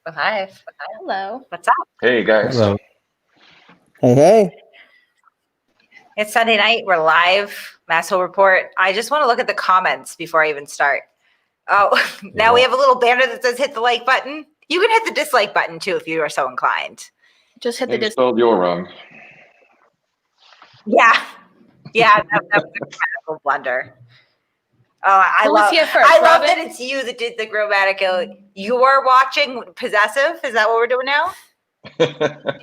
Hi. Hello. What's up? Hey, guys. Hello. Hey. It's Sunday night. We're live. Masshole Report. I just want to look at the comments before I even start. Oh, now we have a little banner that says hit the like button. You can hit the dislike button too if you are so inclined. Just hit the You spelled you're wrong. Yeah. Yeah, that was a grammatical blunder. Oh, I Who was love here first, I love Robin? that it's you that did the grammatical. You're watching Possessive? Is that what we're doing now?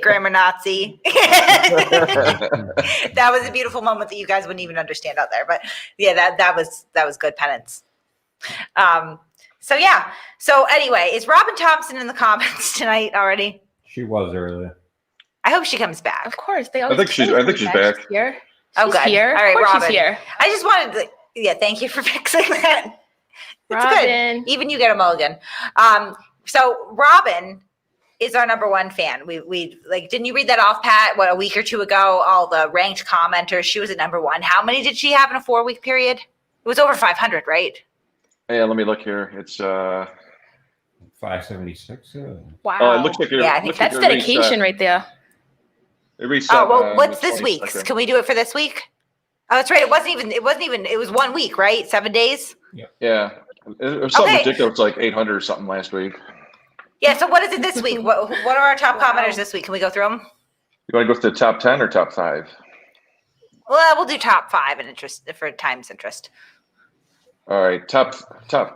Grammar Nazi. That was a beautiful moment that you guys wouldn't even understand out there. But yeah, that was good penance. So anyway, is Robin Thompson in the comments tonight already? She was earlier. I hope she comes back. Of course, they I always. think she's back. She's here. Oh, She's good. here. All right, of course Robin. she's here. I just wanted to, thank you for fixing that. It's Robin. good. Even you get a mulligan. So Robin is our number one fan. We didn't you read that off, Pat? What, a week or two ago? All the ranked commenters. She was at number one. How many did she have in a 4-week period? It was over 500, right? Yeah, let me look here. It's 576. Wow. it looks like Yeah, I think that's dedication right there. It reset. Oh well, what's this 22nd. week's? Can we do it for this week? Oh, that's right. It wasn't even. It was 1 week, right? 7 days. Yeah, it was something Okay. ridiculous, like 800 or something last week. Yeah. So what is it this week? What are our top Wow. commenters this week? Can we go thugh them? You want to go to the top 10 or top 5? Well, we'll do top 5 in interest for time's interest. All right, top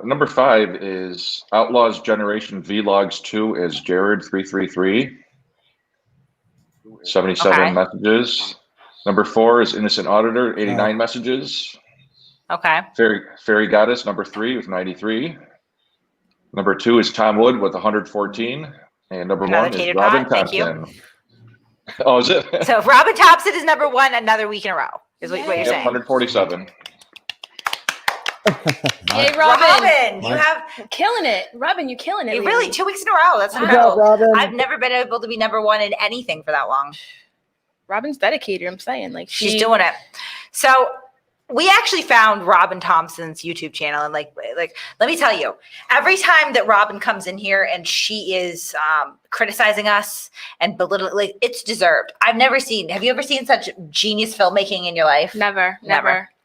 number 5 is Outlaws Generation Vlogs 2 as Jared 333. 77 Okay. messages. Number 4 is Innocent Auditor, 89 messages. Okay. Fairy Goddess, number 3 with 93. Number 2 is Tom Wood with 114. And number Another 1 is tater Robin tot, thank you. Thompson. Oh, is it? So if Robin Thompson is number one another week in a row, is what you're Yep, saying. 147. Hey, Robin. Robin, you Mine. have Killing it. Robin, you killing it. you really 2 weeks in a row. That's Wow. Good job, incredible. Robin. I've never been able to be number one in anything for that long. Robin's dedicated. I'm saying, like She's doing it. So we actually found Robin Thompson's YouTube channel, and like let me tell you, every time that Robin comes in here and she is criticizing us and belittling, like, it's deserved. I've never seen. Have you ever seen such genius filmmaking in your life? Never.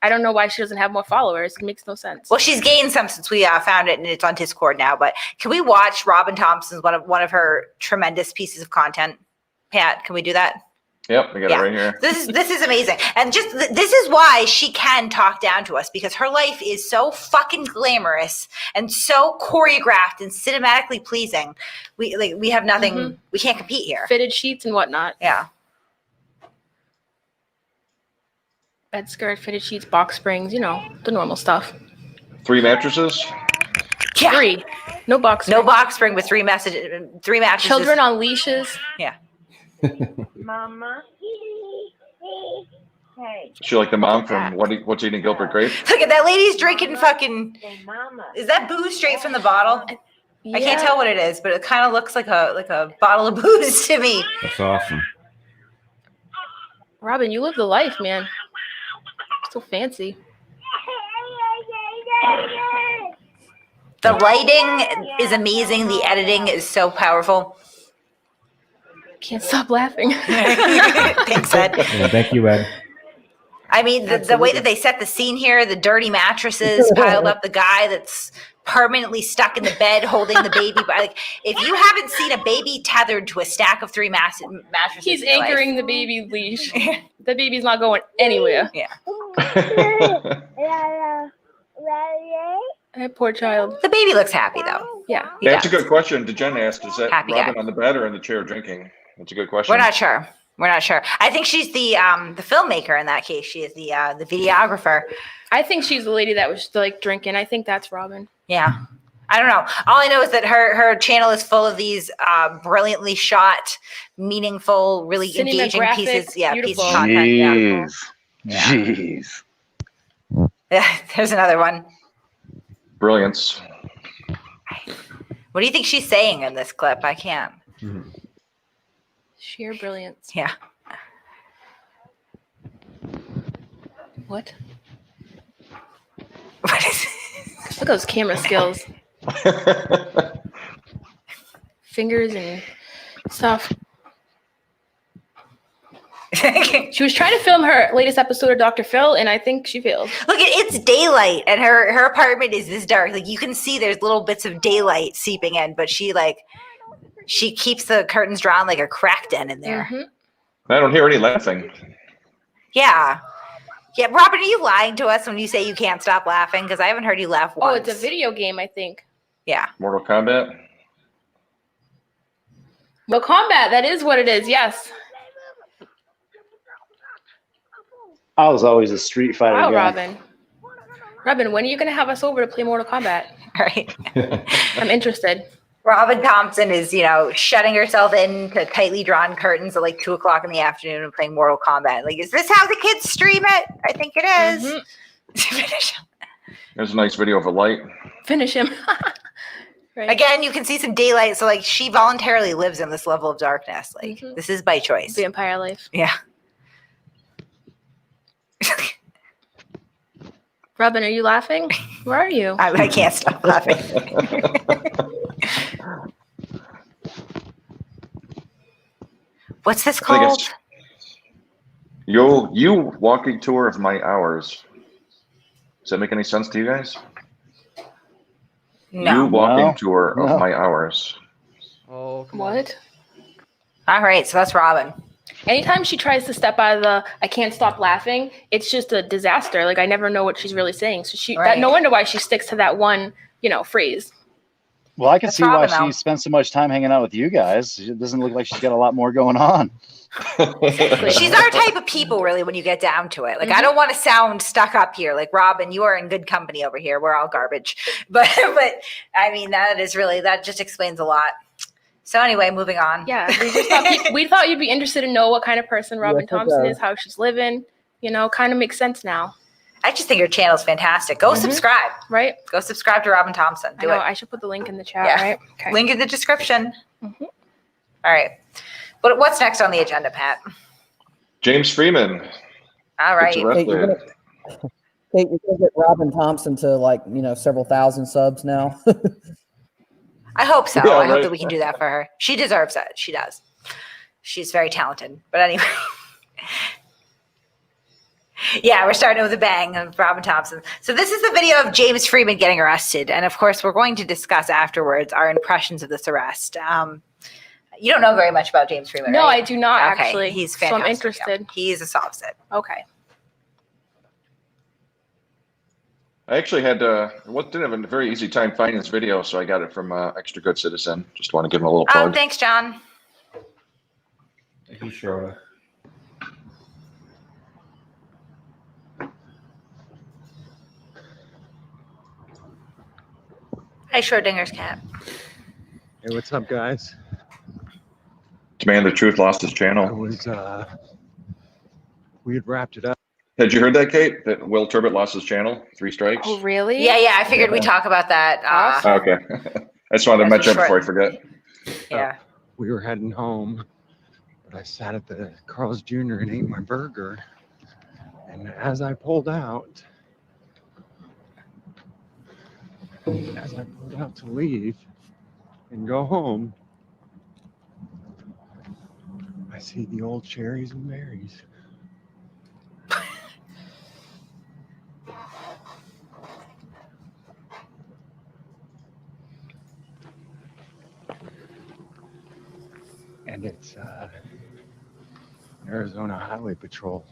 I don't know why she doesn't have more followers. It makes no sense. Well, she's gained some since we found it, and it's on Discord now. But can we watch Robin Thompson's one of her tremendous pieces of content? Pat, can we do that? Yep, we got Yeah. it right here. This is amazing, and just this is why she can talk down to us, because her life is so fucking glamorous and so choreographed and cinematically pleasing. We have nothing. Mhm. We can't compete here. Fitted sheets and whatnot. Yeah. Bed skirt, fitted sheets, box springs. You know, the normal stuff. 3 mattresses. Yeah. 3. No box. No springs. box spring with 3 mattresses. Children on leashes. Mama. Hey, She like the mom from What's Eating Gilbert Grape. Look at that lady's drinking fucking. hey, Mama. Is that booze straight from the bottle? I can't Yeah. tell what it is, but it kind of looks like a bottle of booze to me. That's awesome. Robin, you live the life, man. So fancy. The lighting is amazing. The editing is so powerful. Can't stop laughing. Thanks, Ed. Yeah, thank you, Ed. I mean, the way that they set the scene here, the dirty mattresses piled up, the guy that's permanently stuck in the bed holding the baby. Like, if you haven't seen a baby tethered to a stack of 3 mattresses, He's in your life- anchoring the baby leash. The baby's not going anywhere. Yeah, That poor child. the baby looks happy though. Yeah. He That's a does. good question. Jen asked, is that Happy Robin guy. on the bed or in the chair drinking? That's a good question. We're not sure. I think she's the filmmaker in that case. She is the videographer. I think she's the lady that was like drinking. I think that's Robin. Yeah. I don't know. All I know is that her channel is full of these brilliantly shot, meaningful, really engaging Cinematographic, pieces. Yeah, pieces beautiful. of content. Yeah. Jeez. Yeah, there's another one. Brilliance. What do you think she's saying in this clip? I can't. Sheer brilliance. Yeah. What? What is Look at those camera skills. fingers and stuff. She was trying to film her latest episode of Dr. Phil, and I think she failed. Look, it's daylight, and her apartment is this dark. Like you can see, there's little bits of daylight seeping in, but she keeps the curtains drawn like a crack den in there. Mhm. I don't hear any laughing. Yeah. Robin, are you lying to us when you say you can't stop laughing? Because I haven't heard you laugh once. Oh, it's a video game, I think. Yeah. Mortal Kombat. Mortal Kombat, that is what it is. Yes. I was always a Street Fighter Wow, guy. Robin. Robin, when are you going to have us over to play Mortal Kombat? All right. I'm interested. Robin Thompson is, shutting herself into tightly drawn curtains at like 2:00 in the afternoon and playing Mortal Kombat. Like, is this how the kids stream it? I think it is. Mhm. There's a nice video of a light. Finish him. Right. Again, you can see some daylight. So, like, she voluntarily lives in this level of darkness. Like, this is by choice. Vampire life. Yeah. Robin, are you laughing? Where are you? I can't stop laughing. What's this I called? guess you walking tour of my hours. Does that make any sense to you guys? You No. walking No. tour No. of my hours. Oh, come on. What? All right, so that's Robin. Anytime she tries to step out of the I can't stop laughing, it's just a disaster. Like I never know what she's really saying. So Right. no wonder why she sticks to that one, phrase. Well, I can That's see why Robin, though. she spends so much time hanging out with you guys. It doesn't look like she's got a lot more going on. She's our type of people, really, when you get down to it. Like, I don't want to sound stuck up here. Like, Robin, you are in good company over here. We're all garbage. But I mean, that just explains a lot. So anyway, moving on. Yeah, we thought you'd be interested to know what kind of person Robin Thompson is, how she's living. Kind of makes sense now, I just think your channel is fantastic. Go subscribe. right? Go subscribe to Robin Thompson. I Do know. it. I should put the link in the chat, Yeah. right? Okay. Link in the description. Mhm. All right. But what's next on the agenda, Pat? James Freeman. All right. gets arrested. You're gonna get Robin Thompson to several thousand subs now. I hope so. Yeah, I hope right. that we can do that for her. She deserves it. She does. She's very talented. But anyway. Yeah, we're starting with a bang of Robin Thompson. So this is the video of James Freeman getting arrested. And of course, we're going to discuss afterwards our impressions of this arrest. You don't know very much about James Freeman, No, right? I do not Okay, actually. he's So I'm fantastic. interested. Yeah. He's a soft sit. Okay. I actually didn't have a very easy time finding this video, so I got it from Extra Good Citizen. Just want to give him a little Oh, plug. thanks, John. He showed it. Hi, Schrodinger's cat. Hey, what's up, guys? Man, the Truth lost his I channel. was, we had wrapped it up. Had you heard that, Kate? That Will Turbot lost his channel? 3 strikes? Oh, really? Yeah. I figured we'd talk about that. Awesome. Okay. I just wanted to That's mention it before I short. forget. Yeah. We were heading home, but I sat at the Carl's Jr. and ate my burger. And as I pulled out to leave and go home, I see the old cherries and berries. And it's Arizona Highway Patrol.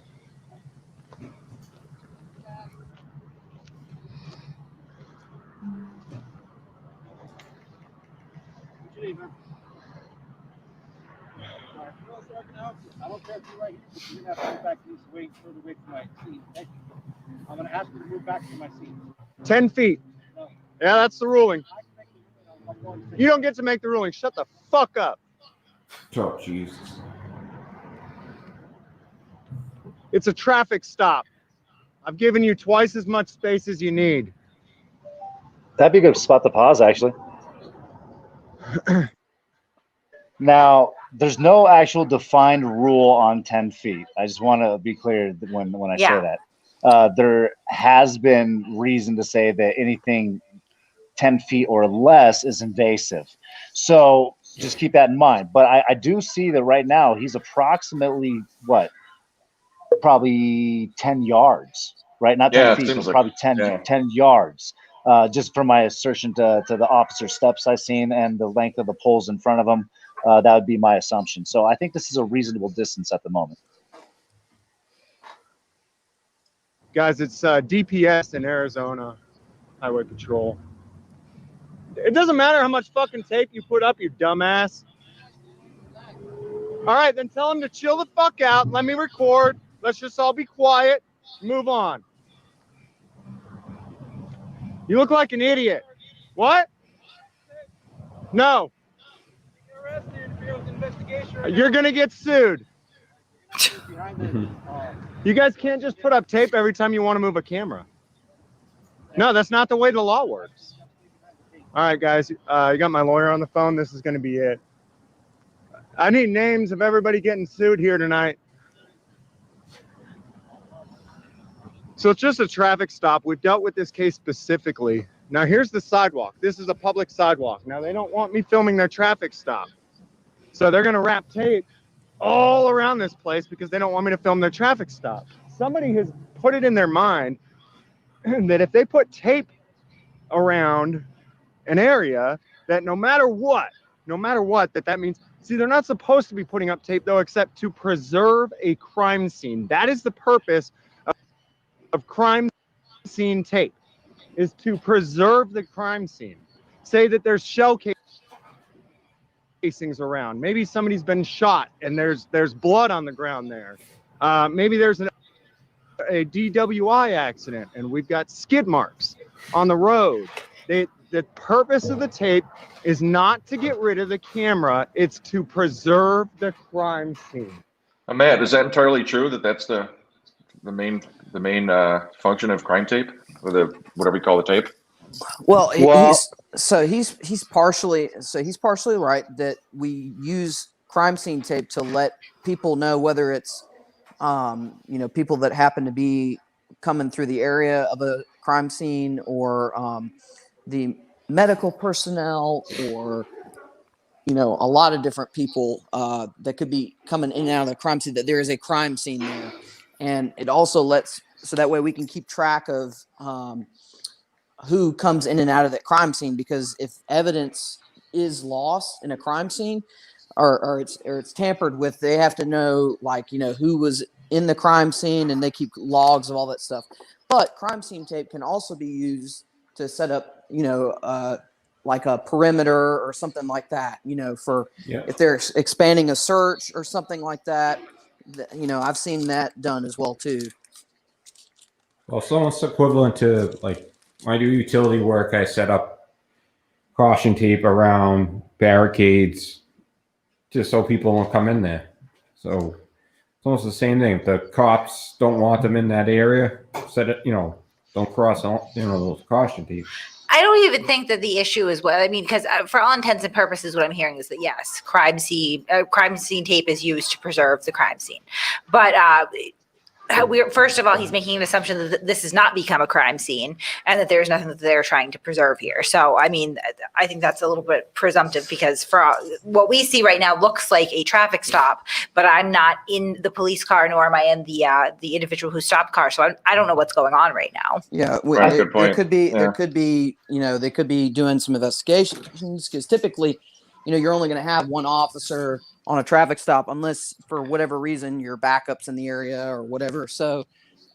I don't care if you're right here, but you're gonna have to move back to this way, further away from my seat. Okay? I'm gonna ask you to move back to my seat. 10 feet. Yeah, that's the ruling. I can make the ruling on one thing. You don't get to make the ruling. Shut the fuck up. Oh, Jesus. It's a traffic stop. I've given you twice as much space as you need. That'd be a good spot to pause, actually. Now, there's no actual defined rule on 10 feet. I just want to be clear when I Yeah. say that. There has been reason to say that anything 10 feet or less is invasive. So just keep that in mind. But I do see that right now he's approximately probably 10 yards, right? Not 10 Yeah, it feet, seems but like, probably 10, yeah. 10 yards. Just from my assertion to the officer steps I've seen and the length of the poles in front of him, that would be my assumption. So I think this is a reasonable distance at the moment. Guys, it's DPS in Arizona, Highway Patrol. It doesn't matter how much fucking tape you put up, you dumbass. All right, then tell him to chill the fuck out. Let me record. Let's just all be quiet. Move on. You look like an idiot. What? No. You're gonna get sued. You guys can't just put up tape every time you want to move a camera. No, that's not the way the law works. All right, guys, you got my lawyer on the phone. This is gonna be it. I need names of everybody getting sued here tonight. So it's just a traffic stop. We've dealt with this case specifically. Now here's the sidewalk. This is a public sidewalk. Now they don't want me filming their traffic stop. So they're gonna wrap tape all around this place because they don't want me to film their traffic stop. Somebody has put it in their mind that if they put tape around an area, that no matter what, that means, see, they're not supposed to be putting up tape though, except to preserve a crime scene. That is the purpose of crime scene tape, is to preserve the crime scene. Say that there's shell casings around. Maybe somebody's been shot and there's blood on the ground there. Maybe there's a DWI accident and we've got skid marks on the road. The purpose of the tape is not to get rid of the camera, it's to preserve the crime scene. Matt, is that entirely true that that's the main function of crime tape, or the whatever you call the tape? Well, Well- he's partially right that we use crime scene tape to let people know whether it's people that happen to be coming through the area of a crime scene, or the medical personnel, or a lot of different people that could be coming in and out of the crime scene, that there is a crime scene there. And it also lets, so that way we can keep track of who comes in and out of that crime scene, because if evidence is lost in a crime scene, or it's tampered with, they have to know, who was in the crime scene, and they keep logs of all that stuff. But crime scene tape can also be used to set up, like a perimeter or something like that, for if they're expanding a search or something like that. I've seen that done as well too. Well, it's almost equivalent to, like, when I do utility work, I set up caution tape around barricades just so people won't come in there. So it's almost the same thing. If the cops don't want them in that area, set it, don't cross, those caution tape. I don't even think that the issue is because for all intents and purposes, what I'm hearing is that yes, crime scene tape is used to preserve the crime scene, but first of all, he's making an assumption that this has not become a crime scene and that there's nothing that they're trying to preserve here. So, I think that's a little bit presumptive, because for what we see right now looks like a traffic stop, but I'm not in the police car, nor am I in the individual who stopped car. So I don't know what's going on right now. Yeah, Right, good point. there could be, Yeah. they could be doing some investigations, because typically, you're only going to have one officer on a traffic stop, unless for whatever reason your backup's in the area or whatever. So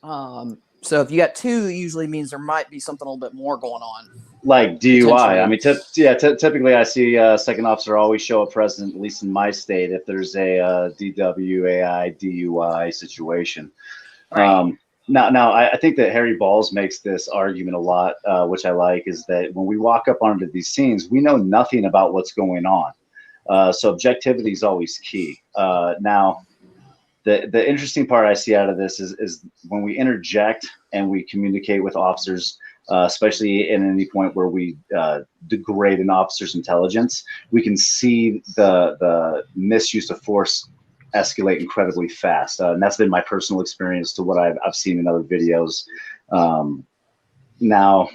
if you got two, it usually means there might be something a little bit more going on. Like DUI. I mean, typically I see second officer always show up present, at least in my state, if there's a DWAI, DUI situation. Right. Now, I think that Harry Balls makes this argument a lot, which I like, is that when we walk up onto these scenes, we know nothing about what's going on. So objectivity is always key. Now, the interesting part I see out of this is when we interject and we communicate with officers, especially in any point where we degrade an officer's intelligence, we can see the misuse of force escalate incredibly fast. And that's been my personal experience to what I've seen in other videos. Now,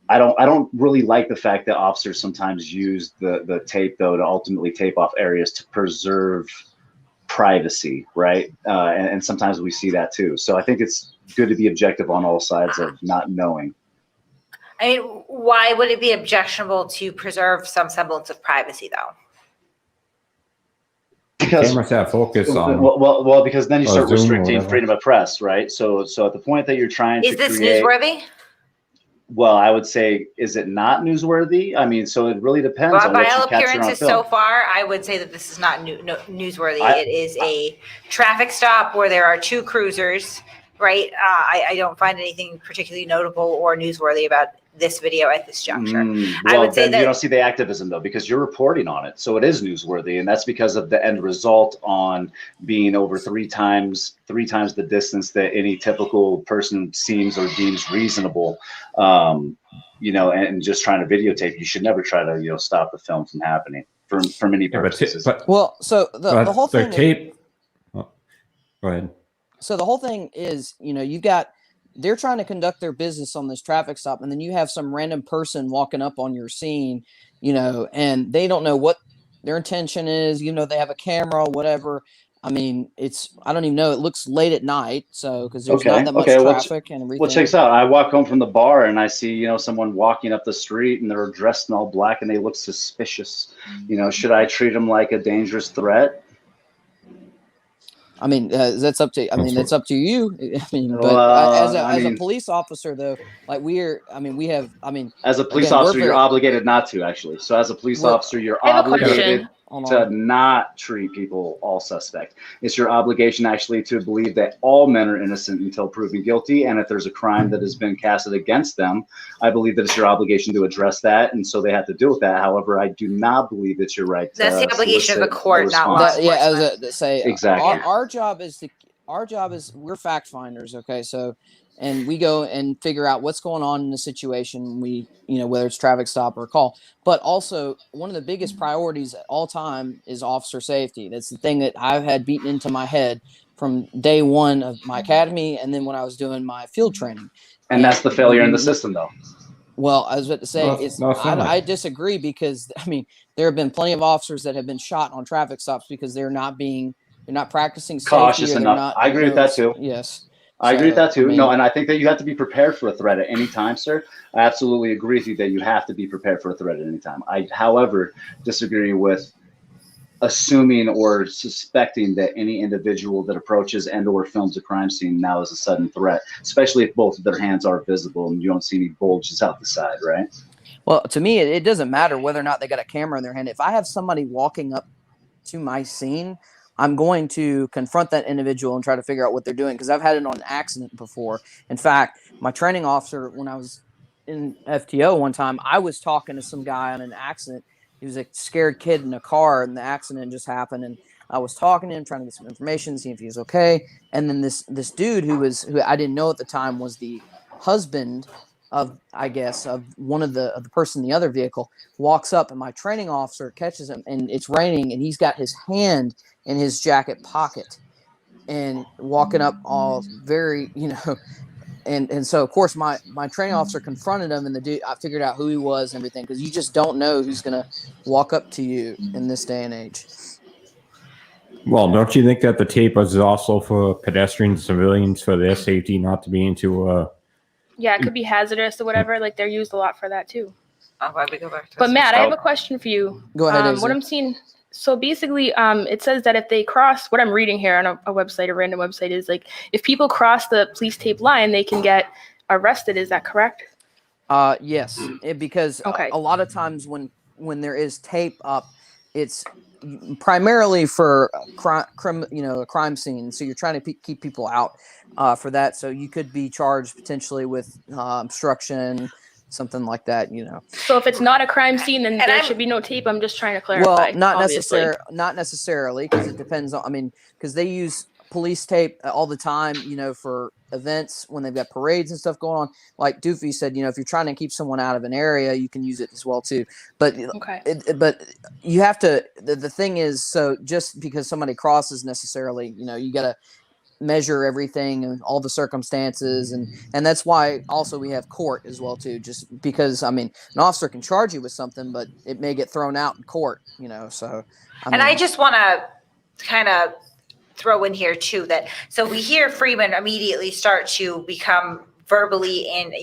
I don't really like the fact that officers sometimes use the tape though to ultimately tape off areas to preserve privacy, right? And sometimes we see that too. So I think it's good to be objective on all sides of not knowing. I mean, why would it be objectionable to preserve some semblance of privacy, though? Because Cameras have focus on them. well, because then you start Zoom or restricting whatever. freedom of press, right? So at the point that you're trying Is to this create, newsworthy? well, I would say, is it not newsworthy? I mean, so it really depends Well, on by what all you capture on appearances film. so far, I would say that this is not newsworthy. I- It is a traffic stop where there are two cruisers, right? I don't find anything particularly notable or newsworthy about this video at this juncture. I Well, would say then you that don't see the activism though, because you're reporting on it, so it is newsworthy, and that's because of the end result on being over three times the distance that any typical person seems or deems reasonable. You know, and just trying to videotape, you should never try to, you know, stop the film from happening for many Yeah, purposes. Well, so the whole the thing. tape. Oh, go ahead. So the whole thing is, you know, they're trying to conduct their business on this traffic stop, and then you have some random person walking up on your scene, you know, and they don't know what their intention is. You know, they have a camera, whatever. I mean, I don't even know. It looks late at night, so because there's not that much traffic and everything. Well, check this out. I walk home from the bar and I see, you know, someone walking up the street and they're dressed in all black and they look suspicious. You know, should I treat them like a dangerous threat? I mean, that's up to. I mean, that's up to you. I mean, but Well, as a police officer, though, like we have. I mean, as a police again, officer, you're obligated not to actually. So as a police officer, you're I have a obligated question. to not treat people all suspect. It's your obligation actually to believe that all men are innocent until proven guilty. And if there's a crime that has been casted against them, I believe that it's your obligation to address that. And so they have to deal with that. However, I do not believe it's your right. that's the obligation of the court, not law response. enforcement. Yeah, say exactly. Our job is we're fact finders. Okay, so. And we go and figure out what's going on in the situation. We, you know, whether it's traffic stop or a call, but also one of the biggest priorities at all time is officer safety. That's the thing that I've had beaten into my head from day one of my academy. And then when I was doing my field training. And that's the failure in the system though. Well, I was about to say, I not. disagree because I mean, there have been plenty of officers that have been shot on traffic stops because they're not practicing safety. Cautious enough. I agree with that too. Yes. I agree with that too. I mean, no, and I think that you have to be prepared for a threat at any time, sir. I absolutely agree with you that you have to be prepared for a threat at any time. I, however, disagree with assuming or suspecting that any individual that approaches and or films a crime scene now is a sudden threat, especially if both of their hands are visible and you don't see any bulges out the side, right? Well, to me, it doesn't matter whether or not they got a camera in their hand. If I have somebody walking up to my scene, I'm going to confront that individual and try to figure out what they're doing because I've had it on an accident before. In fact, my training officer, when I was in FTO one time, I was talking to some guy on an accident. He was a scared kid in a car, and the accident just happened. And I was talking to him, trying to get some information, see if he was okay. And then this dude who I didn't know at the time was the husband of, I guess, of one of the person in the other vehicle, walks up, and my training officer catches him, and it's raining, and he's got his hand in his jacket pocket and walking up all very, you know, and so of course my training officer confronted him, and the dude, I figured out who he was and everything, because you just don't know who's gonna walk up to you in this day and age. Well, don't you think that the tape is also for pedestrians, civilians, for their safety, not to be into Yeah, it could be hazardous or whatever. Like they're used a lot for that too. Why we go back to But this? Matt, I have a question for you. Go ahead. What I'm seeing. So basically, it says that if they cross, what I'm reading here on a website, a random website, is like if people cross the police tape line, they can get arrested. Is that correct? Yes, because a lot of times when there is tape up, it's primarily for a crime scene. So you're trying to keep people out for that. So you could be charged potentially with obstruction, something like that, you know. So if it's not a crime scene, then there should be no tape. I'm just trying to clarify. Well, not necessarily, because it depends on. I mean, because they use police tape all the time, you know, for events when they've got parades and stuff going on. Like Doofy said, you know, if you're trying to keep someone out of an area, you can use it as well too. But but you have to. The thing is, so just because somebody crosses necessarily, you know, you gotta measure everything and all the circumstances, and that's why also we have court as well too, just because I mean an officer can charge you with something, but it may get thrown out in court, so I just want to kind of throw in here too that so we hear Freeman immediately start to become verbally and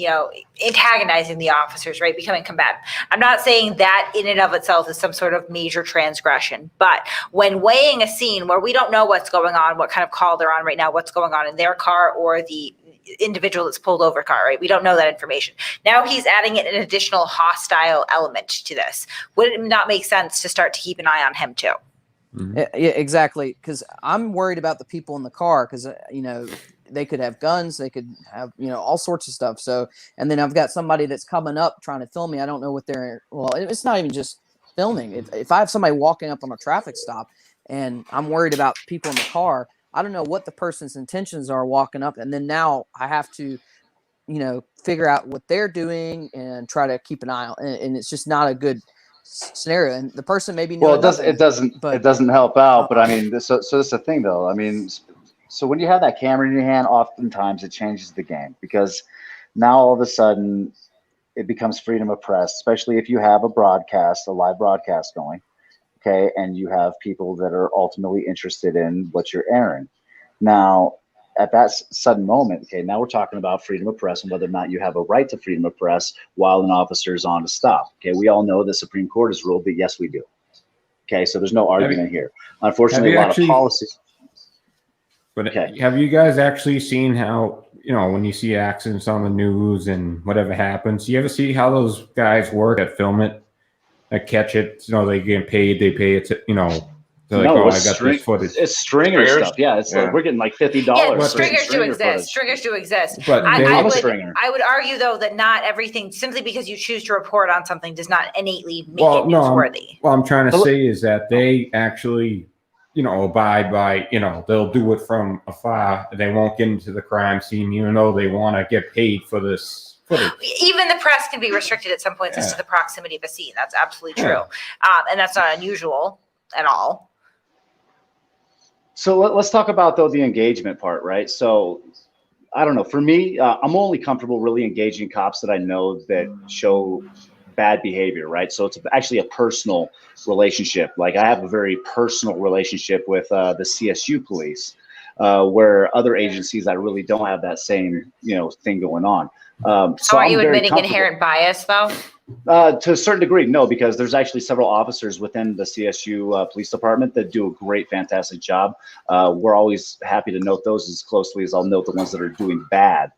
antagonizing the officers, right, becoming combative. I'm not saying that in and of itself is some sort of major transgression, but when weighing a scene where we don't know what's going on, what kind of call they're on right now, what's going on in their car or the individual that's pulled over car, right, we don't know that information. Now he's adding an additional hostile element to this. Would it not make sense to start to keep an eye on him too? Mhm. Yeah, exactly. Because I'm worried about the people in the car because, they could have guns, they could have, all sorts of stuff. So, and then I've got somebody that's coming up trying to film me. I don't know what it's not even just filming. If I have somebody walking up on a traffic stop and I'm worried about people in the car, I don't know what the person's intentions are walking up. And then now I have to, figure out what they're doing and try to keep an eye on. And it's just not a good scenario, and the person maybe Well, it doesn't help out. But I mean, so that's the thing, though. I mean, so when you have that camera in your hand, oftentimes it changes the game because now all of a sudden it becomes freedom of press, especially if you have a live broadcast going, okay, and you have people that are ultimately interested in what you're airing. Now, at that sudden moment, okay, now we're talking about freedom of press and whether or not you have a right to freedom of press while an officer is on to stop. Okay, we all know the Supreme Court has ruled that yes, we do. Okay, so there's no argument here. Unfortunately, a lot of policies. But okay, have you guys actually seen how, when you see accidents on the news and whatever happens, you ever see how those guys work that film it, that catch it, they get paid, they pay it, they're like, I got this footage. It's stringer stuff. Yeah, it's like we're getting like $50. Yeah, stringers do exist. Stringers do exist. But I would argue though that not everything, simply because you choose to report on something, does not innately make it newsworthy. What I'm trying to say is that they actually, abide by, they'll do it from afar. They won't get into the crime scene, even though they want to get paid for this footage. Even the press can be restricted at some points as to the proximity of a scene. That's absolutely true, and that's not unusual at all. So let's talk about, though, the engagement part, right? So I don't know. For me, I'm only comfortable really engaging cops that I know that show bad behavior, right? So it's actually a personal relationship. Like I have a very personal relationship with the CSU police, where other agencies I really don't have that same, thing going on. So are you admitting inherent bias, though? To a certain degree, no, because there's actually several officers within the CSU police department that do a great, fantastic job. We're always happy to note those as closely as I'll note the ones that are doing bad.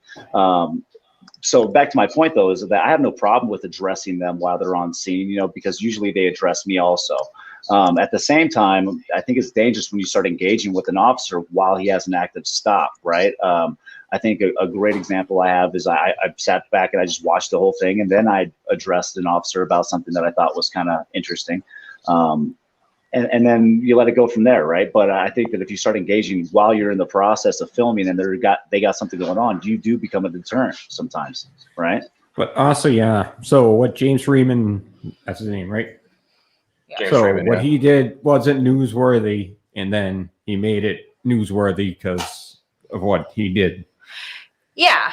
So back to my point, though, is that I have no problem with addressing them while they're on scene, because usually they address me also. At the same time, I think it's dangerous when you start engaging with an officer while he has an active stop, right? I think a great example I have is I sat back and I just watched the whole thing, and then I addressed an officer about something that I thought was kind of interesting. And then you let it go from there, right? But I think that if you start engaging while you're in the process of filming and they got something going on, you do become a deterrent sometimes, right? But also, yeah. So what James Freeman, that's his name, right? Yeah. So Freeman, what he did wasn't newsworthy, and then he made it newsworthy because of what he did. Yeah.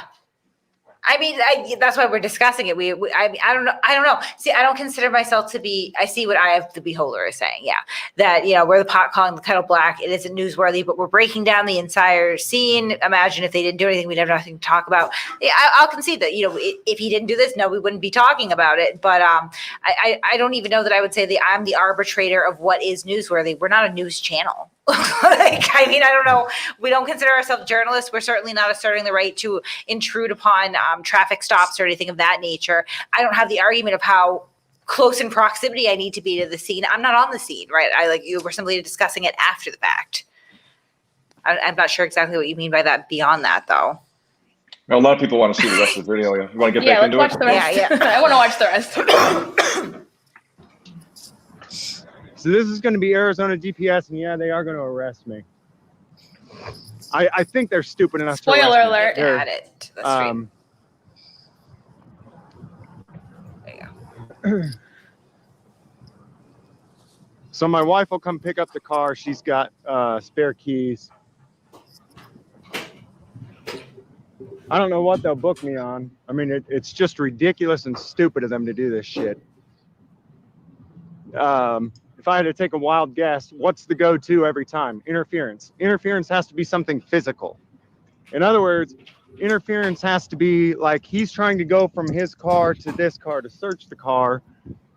I mean, that's why we're discussing it. I don't know. See, I don't consider myself to be, I see what I have the beholder is saying. Yeah. That, we're the pot calling the kettle black. It isn't newsworthy, but we're breaking down the entire scene. Imagine if they didn't do anything, we'd have nothing to talk about. Yeah, I'll concede that, if he didn't do this, no, we wouldn't be talking about it. But I don't even know that I would say that I'm the arbitrator of what is newsworthy. We're not a news channel. I don't know. We don't consider ourselves journalists. We're certainly not asserting the right to intrude upon traffic stops or anything of that nature. I don't have the argument of how close in proximity I need to be to the scene. I'm not on the scene, right? We're simply discussing it after the fact. I'm not sure exactly what you mean by that beyond that, though. Now, a lot of people want to see the rest of the video. You want to get back into it? Let's watch the rest. Yeah. I want to watch the rest. So this is going to be Arizona DPS, and yeah, they are going to arrest me. I think they're stupid enough to arrest me. Spoiler alert. Add it to the stream. There you go. So my wife will come pick up the car. She's got spare keys. I don't know what they'll book me on. I mean, it's just ridiculous and stupid of them to do this shit. If I had to take a wild guess, what's the go-to every time? Interference. Interference has to be something physical. In other words, interference has to be like he's trying to go from his car to this car to search the car,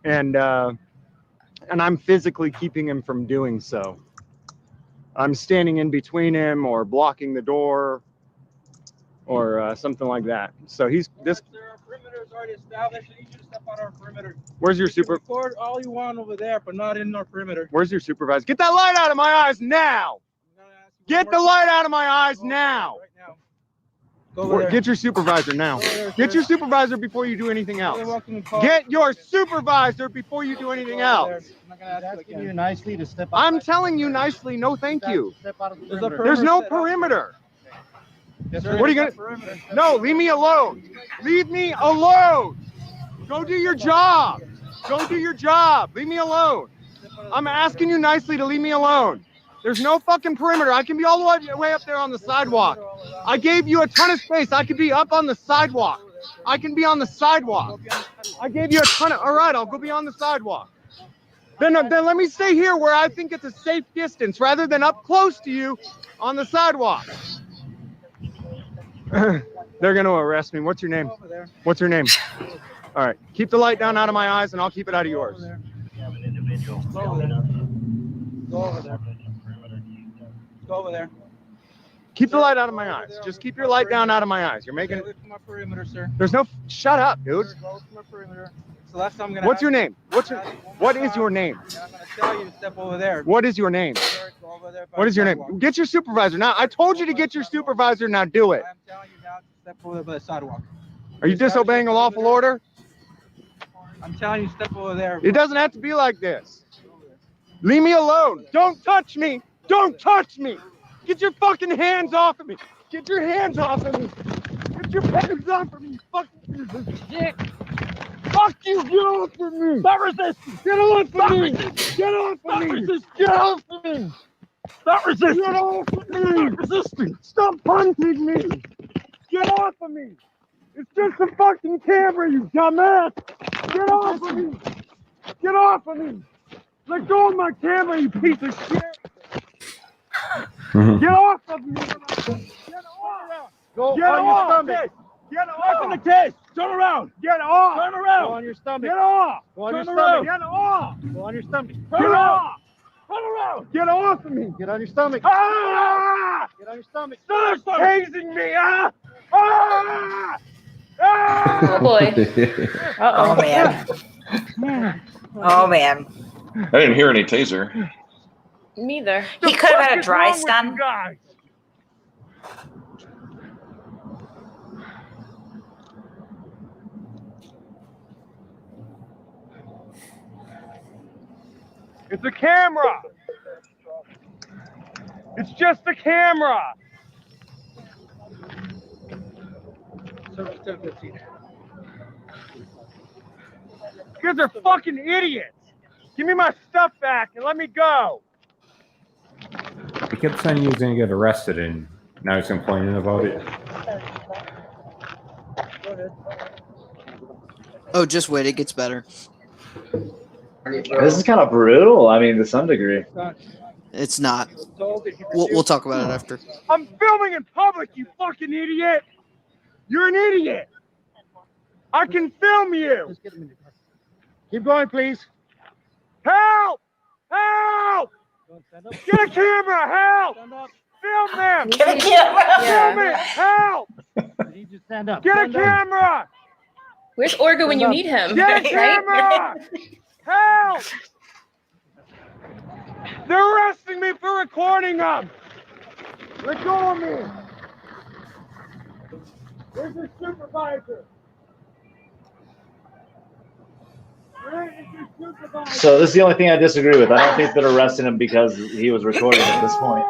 and I'm physically keeping him from doing so. I'm standing in between him or blocking the door or something like that. So he's this. Our perimeter is already established. I need you to step out our perimeter. Where's your You can super? record all you want over there, but not in our perimeter. Where's your supervisor? Get that light out of my eyes now! Get the light out of my eyes now! Right now. Go over there. Get your supervisor now. Go over there, Get sir. your supervisor before you do anything You're else. welcome to call. Get your supervisor before you do anything Go over else. there. I'm not gonna ask you Asking again. you nicely to step out. I'm telling you nicely, no thank you. Step out of the There's a perimeter. There's no set up. perimeter. Yes, Sir, sir. What are you there's gonna- no perimeter. No, leave me alone. Leave me alone. Go do your job. Go do your job. Leave me alone. I'm asking you nicely to leave me alone. There's no fucking perimeter. I can be all the way up there on the sidewalk. I gave you a ton of space. I could be up on the sidewalk. I can be on the sidewalk. I gave you a ton of. All right, I'll go be on the sidewalk. Then let me stay here where I think it's a safe distance rather than up close to you on the sidewalk. They're going to arrest me. What's your name? Go over there. What's your name? All right. Keep the light down out of my eyes, and I'll keep it out of Go over yours. there. Go over there. Go over there. Go over there. Keep the light out of my eyes. Just keep your light down out of my eyes. You're Stay making. away from my perimeter, sir. There's no. Shut up, dude. Sir, go away from my perimeter. So that's what I'm gonna. What's ask your you. name? What is your name? And I'm gonna tell you to step over there. What is your name? Sir, go over there by What the is your name? sidewalk. Get your supervisor now. I told you to get your supervisor. Now do it. I'm telling you now to step over there by the sidewalk. Are you disobeying a lawful order? I'm telling you to step over there. It doesn't have to be like this. Leave me alone. Don't touch me. Don't touch me. Get your fucking hands off of me. Get your hands off of me. Get your hands off of me. Fucking piece of shit. Fuck you. Get off of me. Stop resisting. Get off of me. Get off of me. Get off of me. Stop resisting. Get off of me. Stop resisting. Stop punching me. Get off of me. It's just a fucking camera, you dumbass. Get off of me. Get off of me. Let go of my camera, you piece of shit. Get off of me. Get off. Go Get on your off. stomach. Get Back off. in the case. Turn around. Get off. Turn around. Go on your stomach. Get off. Go on your Turn stomach. around. Get off. Go on your stomach. Get off. Turn around. Get off of me. Get on your stomach. Ah! Get on your stomach. Stop tasing me, ah! Ah! Ah! Oh boy. Oh Uh-oh. man. Oh man. I didn't hear any taser. Neither. He could have had a What's dry wrong with you stun. guys? It's a camera. It's just a camera. Service 1015. You guys are fucking idiots. Give me my stuff back and let me go. He kept saying he was going to get arrested, and now he's complaining about it. Oh, just wait. It gets better. This is kind of brutal. I mean, to some degree. It's not. Told that he We'll talk about it after. I'm filming in public, you fucking idiot. You're an idiot. I can film you. Just get him in the car. Keep going, please. Help! Help! Don't stand up. Get a camera! Help! Stand up. Film them! Get a camera. Film it! Help! I need you to stand up. Get a Stand up. camera! Where's Orga when you need him? Get a Right? camera! Help! They're arresting me for recording them! Let go of me! Where's your supervisor? Where is your supervisor? So this is the only thing I disagree with. I don't think they're arresting him because he was recording at this point.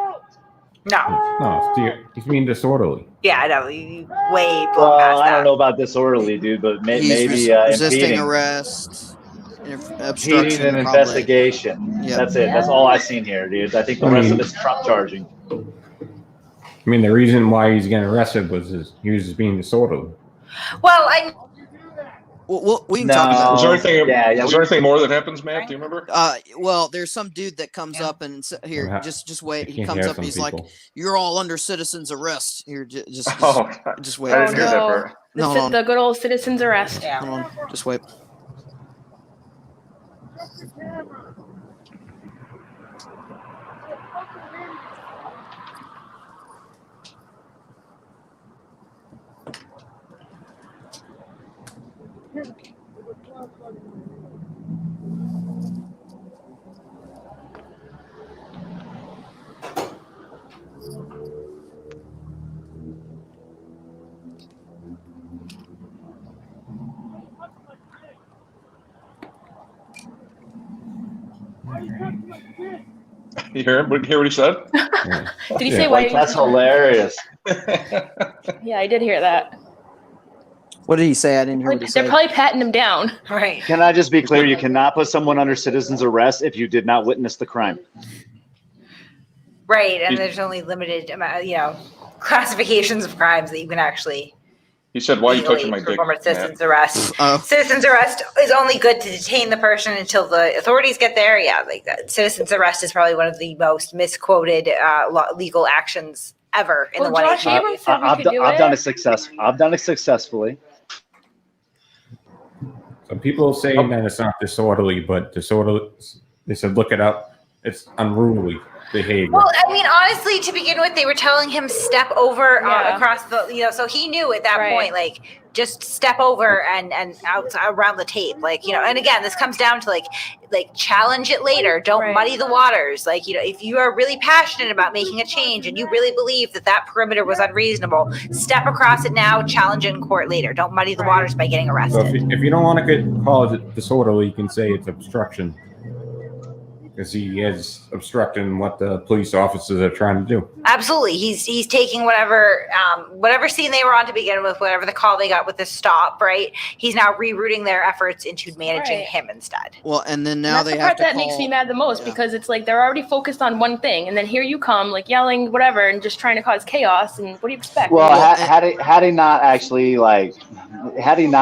No. No, he's being disorderly. Yeah, I know. You way Well, past I don't that. know about disorderly, dude, but He's maybe resisting impeding. arrest, Impeding obstruction, an probably. investigation. Yeah. That's it. That's all I've seen here, dude. I think the rest of it's Trump charging. I mean, the reason why he's getting arrested was he was being disorderly. Well, I Well, we can talk about. No. Was there anything? Yeah, was there anything more that happens, Matt? Do you remember? Well, there's some dude that comes Yeah. up and here, just wait. I He can't comes hear up. some He's like, people. "You're all under citizen's arrest." Here, just Oh, wait. I didn't hear that no. part. No, hold on. The good old citizen's arrest. yeah. Hold on. Just wait. You hear him? Hear what he said? Yeah. Did he Yeah. say why? Like, that's hilarious. Yeah, I did hear that. What did he say? I didn't hear what he They're said. probably patting him down. Right. Can I just be clear? You cannot put someone under citizen's arrest if you did not witness the crime. Right. And there's only limited amount, classifications of crimes that you can actually He said, "Why are you legally touching my dick?" perform a Matt? citizen's arrest. Oh. Citizen's arrest is only good to detain the person until the authorities get there. Yeah, like that. Citizen's arrest is probably one of the most misquoted legal actions ever in Well, the Josh 180. Abrams said we I've, could do- do I've it. done it successfully. I've done it successfully. Some people say that it's not disorderly, but disorderly. They said, look it up. It's unruly behavior. Well, I mean, honestly, to begin with, they were telling him step over Yeah. across the, so he knew at that Right. point, like, just step over and out around the tape, like, and again, this comes down to like challenge it later. Don't Right. muddy the waters. Like, if you are really passionate about making a change and you really believe that perimeter was unreasonable, step across it now, challenge it in court later. Don't muddy the Right. waters by getting So arrested. if you don't want to call it disorderly, you can say it's obstruction. Because he is obstructing what the police officers are trying to do. Absolutely. He's taking whatever scene they were on to begin with, whatever the call they got with the stop, right? He's now rerouting their efforts into managing Right. him instead. Well, and then And now that's they the have part to that call. makes me mad the most Yeah. because it's like they're already focused on one thing, and then here you come, like yelling, whatever, and just trying to cause chaos. And what do you expect? Well, Well, had he not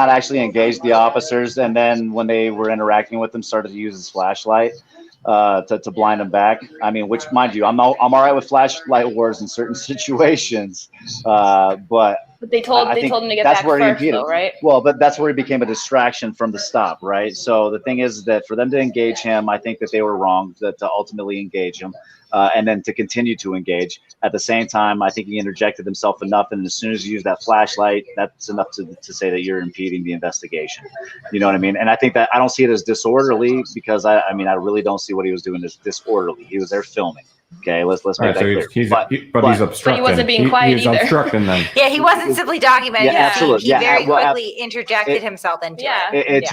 actually engaged the officers, and then when they were interacting with them, started to use his flashlight to blind them back. I mean, which, mind you, I'm all right with flashlight wars in certain situations, but they told I him think to get that's back where he first, impeded. though, right? Well, but that's where he became a distraction from the stop, right? So the thing is that for them to engage him, I think that they were wrong to ultimately engage him, and then to continue to engage. At the same time, I think he interjected himself enough, and as soon as you use that flashlight, that's enough to say that you're impeding the investigation. You know what I mean? And I think that I don't see it as disorderly because I really don't see what he was doing as disorderly. He was there filming. Okay, let's All make right, that so clear. he's obstructing. wasn't being quiet he's either. obstructing them. Yeah, he wasn't simply documenting. Yeah, the absolutely. scene. He Yeah, very well, quickly interjected himself into Yeah. it.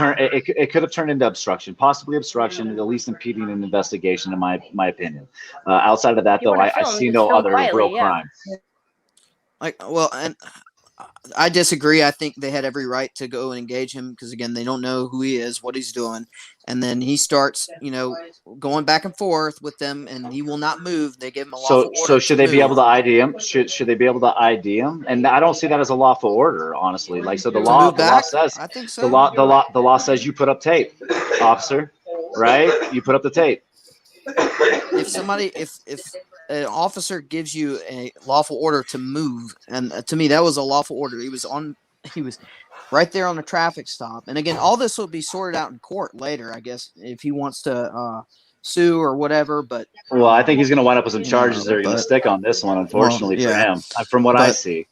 It could have turned into obstruction, possibly obstruction, at least impeding an investigation, in my opinion. Outside of that, You though, wanna I film, see just no film other quietly, real yeah. crime. and I disagree. I think they had every right to go and engage him because, again, they don't know who he is, what he's doing, and then he starts, going back and forth with them, and he will not move. They give him a lawful order. So should they be able to ID him? Should they be able to ID him? And I don't see that as a lawful order, honestly. Like, so the To law move back? says I think so. the law says you put up tape, officer, right? You put up the tape. If an officer gives you a lawful order to move, and to me that was a lawful order. He was right there on the traffic stop. And again, all this will be sorted out in court later, I guess, if he wants to sue or whatever. But Well, I think he's going to wind up with some charges that are going to but- stick on this one, unfortunately Well, yeah. for him, from what I But- see.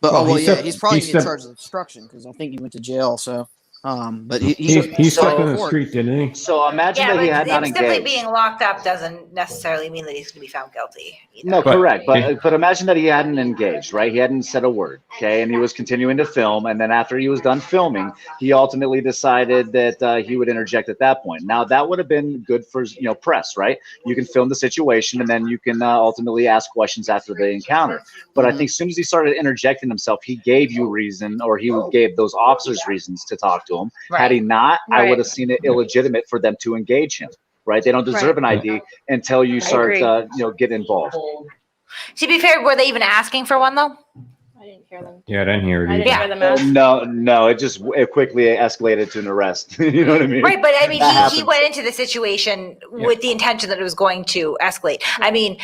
But Well, he's probably going to get charged with obstruction because I think he went to jail. So, but He so- stuck in the street, didn't he? So imagine Yeah, that he had but not simply engaged. being locked up doesn't necessarily mean that he's going to be found guilty. either. No, But- correct. But imagine that he hadn't engaged, right? He hadn't said a word, okay? And he was continuing to film. And then after he was done filming, he ultimately decided that he would interject at that point. Now, that would have been good for, press, right? You can film the situation and then you can ultimately ask questions after the encounter. But I think as soon as he started interjecting himself, he gave you reason, or he gave those officers reasons to talk to him. Right. Had he not, I Right. would have seen it illegitimate for them to engage him. Right? They don't deserve an ID until you start, agree. get involved. To be fair, were they even asking for one though? I didn't hear them. Yeah, I didn't hear it I either. didn't hear them ask. No, it quickly escalated to an arrest. You know what I mean? Right, but I mean, That he happens. went into the situation with the intention that it was going to escalate. I mean,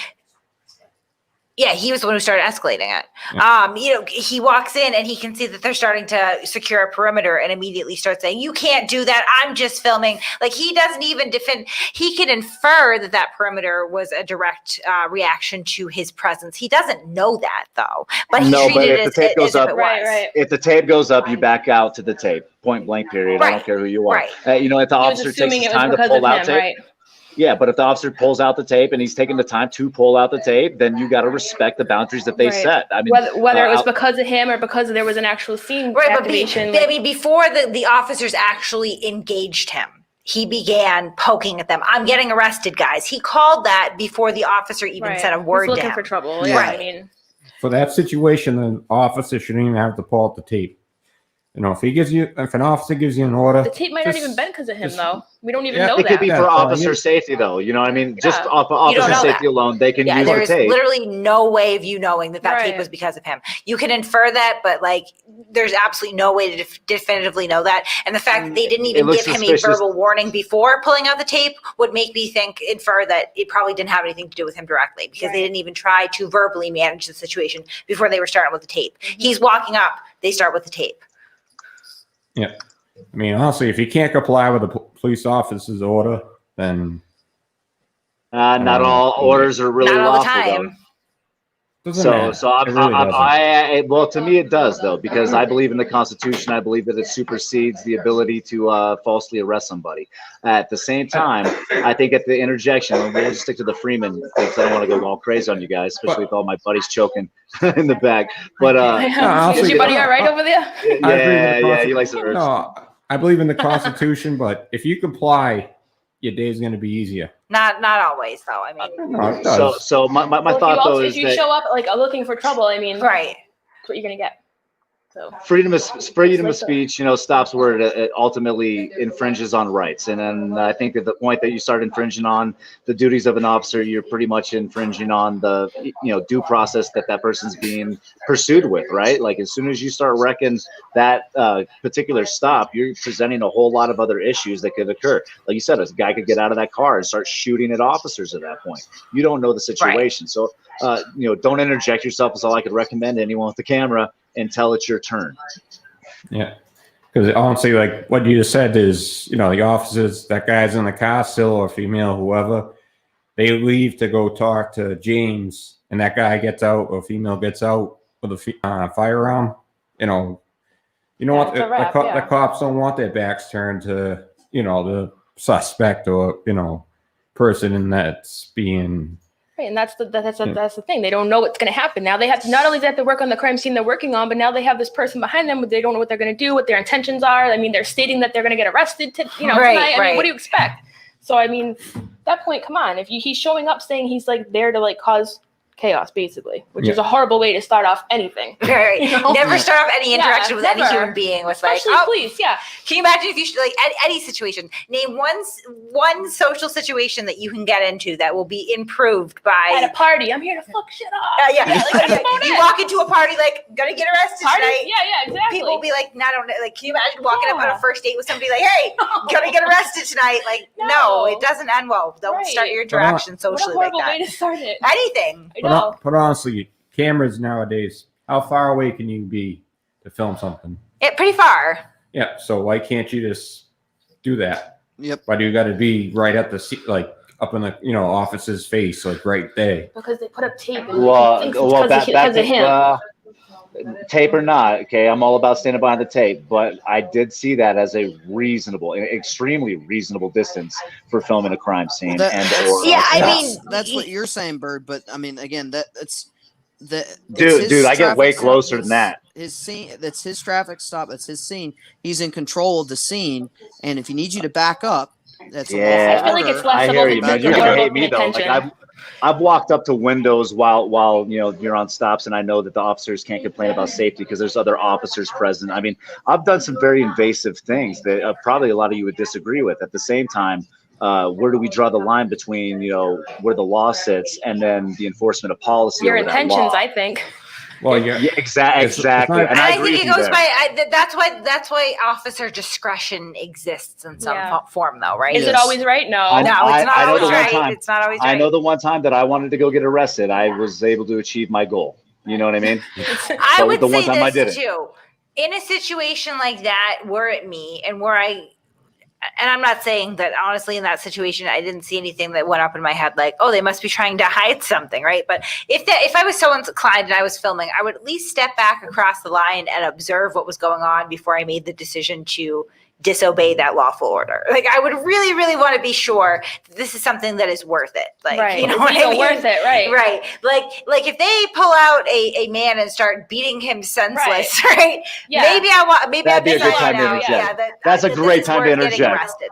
yeah, he was the one who started escalating it. He walks in and he can see that they're starting to secure a perimeter and immediately starts saying, "You can't do that. I'm just filming." Like, he doesn't even defend. He can infer that that perimeter was a direct reaction to his presence. He doesn't know that though, but he treated it if as, the tape goes as if up, it was. Right. if the tape goes up, you back out to the tape. Point blank. Period. I Right, don't care who you are. right. If the He was officer takes assuming his it was time to because pull of out him, tape. right? Yeah, but if the officer pulls out the tape and he's taking the time to pull out the tape, then you got to respect the boundaries that they Right. set. I mean, Whether it was because of him or because there was an actual scene Right, activation. I mean, before the officers actually engaged him, he began poking at them. "I'm getting arrested, guys." He called that before the officer even said a word He's to looking him. for trouble. Yeah. Yeah, Right. I mean, For that situation, the officer shouldn't even have to pull out the tape. If an officer gives you an order, the tape might not just- even been because of him, just- though. We don't even Yeah, know it could be that. for That's fine. officer safety, though. You know what I mean? Just Yeah. off You officer don't know safety that. alone, they can Yeah, use there the is tape. literally no way of you knowing that tape Right. was because of him. You can infer that, but like, there's absolutely no way to definitively know that. And the fact that they didn't even looks give him a suspicious. verbal warning before pulling out the tape would make me infer that it probably didn't have anything to do with him directly, because they Right. didn't even try to verbally manage the situation before they were starting with the tape. Mm-hmm. He's walking up, they start with the tape. Yeah. I mean, honestly, if you can't comply with a police officer's order, then Not all orders are really Not all the lawful, though. time. doesn't So, matter. so It really doesn't. well, to me it does though, because I believe in the Constitution. I believe that it supersedes the ability to falsely arrest somebody. At the same time, I think at the interjection, and we'll just stick to the Freeman thing, because I don't want to go all crazy on you guys, especially with all my buddies choking in the back. But I'll Is say your buddy that- all right over there? yeah, he likes it. No, I believe in the Constitution, but if you comply, your day's going to be easier. Not always though. I mean, No, it does. So my Well, thought though if is you that show up like looking for trouble, I mean, right. that's what you're gonna get. So freedom of Like speech, stops where it ultimately infringes on rights. And then I think at the point that you start infringing on the duties of an officer, you're pretty much infringing on the due process that person's being pursued with, right? Like, as soon as you start wrecking that particular stop, you're presenting a whole lot of other issues that could occur. Like you said, a guy could get out of that car and start shooting at officers at that point. You don't know the situation. So don't interject yourself is all I could recommend to anyone with the camera until it's your turn. Yeah. Because honestly, like what you just said is, the officers, that guy's in the car still, or female, whoever, they leave to go talk to James, and that guy gets out, or female gets out with a firearm. You know what? it's a wrap, The cops don't want their backs turned to, the suspect or, person that's being. right, and that's the thing. They don't know what's gonna happen. Now they have to not only they have to work on the crime scene they're working on, but now they have this person behind them. They don't know what they're gonna do, what their intentions are. I mean, they're stating that they're gonna get arrested. Tonight. I mean, what do you expect? So I mean, at that point, come on. If he's showing up saying he's like there to like cause chaos, basically, which is a horrible way to start off anything. Right. Never start off any interaction with any never. human being with like, Especially police. Yeah. Can you imagine if you should, like, any situation, name one social situation that you can get into that will be improved by At a party, I'm here to fuck shit up. you walk into a party like, gonna get arrested Party? tonight. Yeah, exactly. People will be like, no, I don't know. Like, can you imagine walking up on a first date with somebody like, hey, gonna get arrested tonight? Like, no, it doesn't end well. Don't start your interaction What a socially like horrible that. way to start it. Anything. I know. But honestly, cameras nowadays, how far away can you be to film something? Pretty far. Yeah. So why can't you just do that? Yep. Why do you got to be right at the seat, like up in the officer's face, like right there? Because they put up tape. And Well, he thinks it's because of him. Tape or not, okay, I'm all about standing behind the tape, but I did see that as a reasonable, extremely reasonable distance for filming a crime scene. That's what you're saying, Bird. But I mean, again, that's dude, I get way closer than that. His scene, that's his traffic stop. That's his scene. He's in control of the scene, and if he needs you to back up, that's I feel like it's less I about hear the you, man. You're more gonna about hate me the though. Like intention. I've walked up to windows while you're on stops, and I know that the officers can't complain about safety because there's other officers present. I mean, I've done some very invasive things that probably a lot of you would disagree with. At the same time, where do we draw the line between, you know, where the law sits and then the enforcement of policy Your over that intentions, law? I think. Well, Yeah, it's exactly. not- And I think agree it with you goes there. by. That's why officer discretion exists in some Yeah. form, though, right? Is it Yes. always right? No. I- No, it's not I know always the one right. time- It's not always right. I know the one time that I wanted to go get arrested, I was able to achieve my goal. You know what I mean? I But would the one say time I this didn't. too. In a situation like that, were it me, and I'm not saying that honestly in that situation I didn't see anything that went up in my head like, oh, they must be trying to hide something, right? But if I was so inclined and I was filming, I would at least step back across the line and observe what was going on before I made the decision to disobey that lawful order. Like, I would really, really want to be sure that this is something that is worth it. Like, Right. you know It's what I even mean? worth it, right. Right. Like if they pull out a man and start beating him senseless, right? Yeah. Maybe That'd be a good decide time to now, interject. that That's a this great is time to worth getting interject. arrested.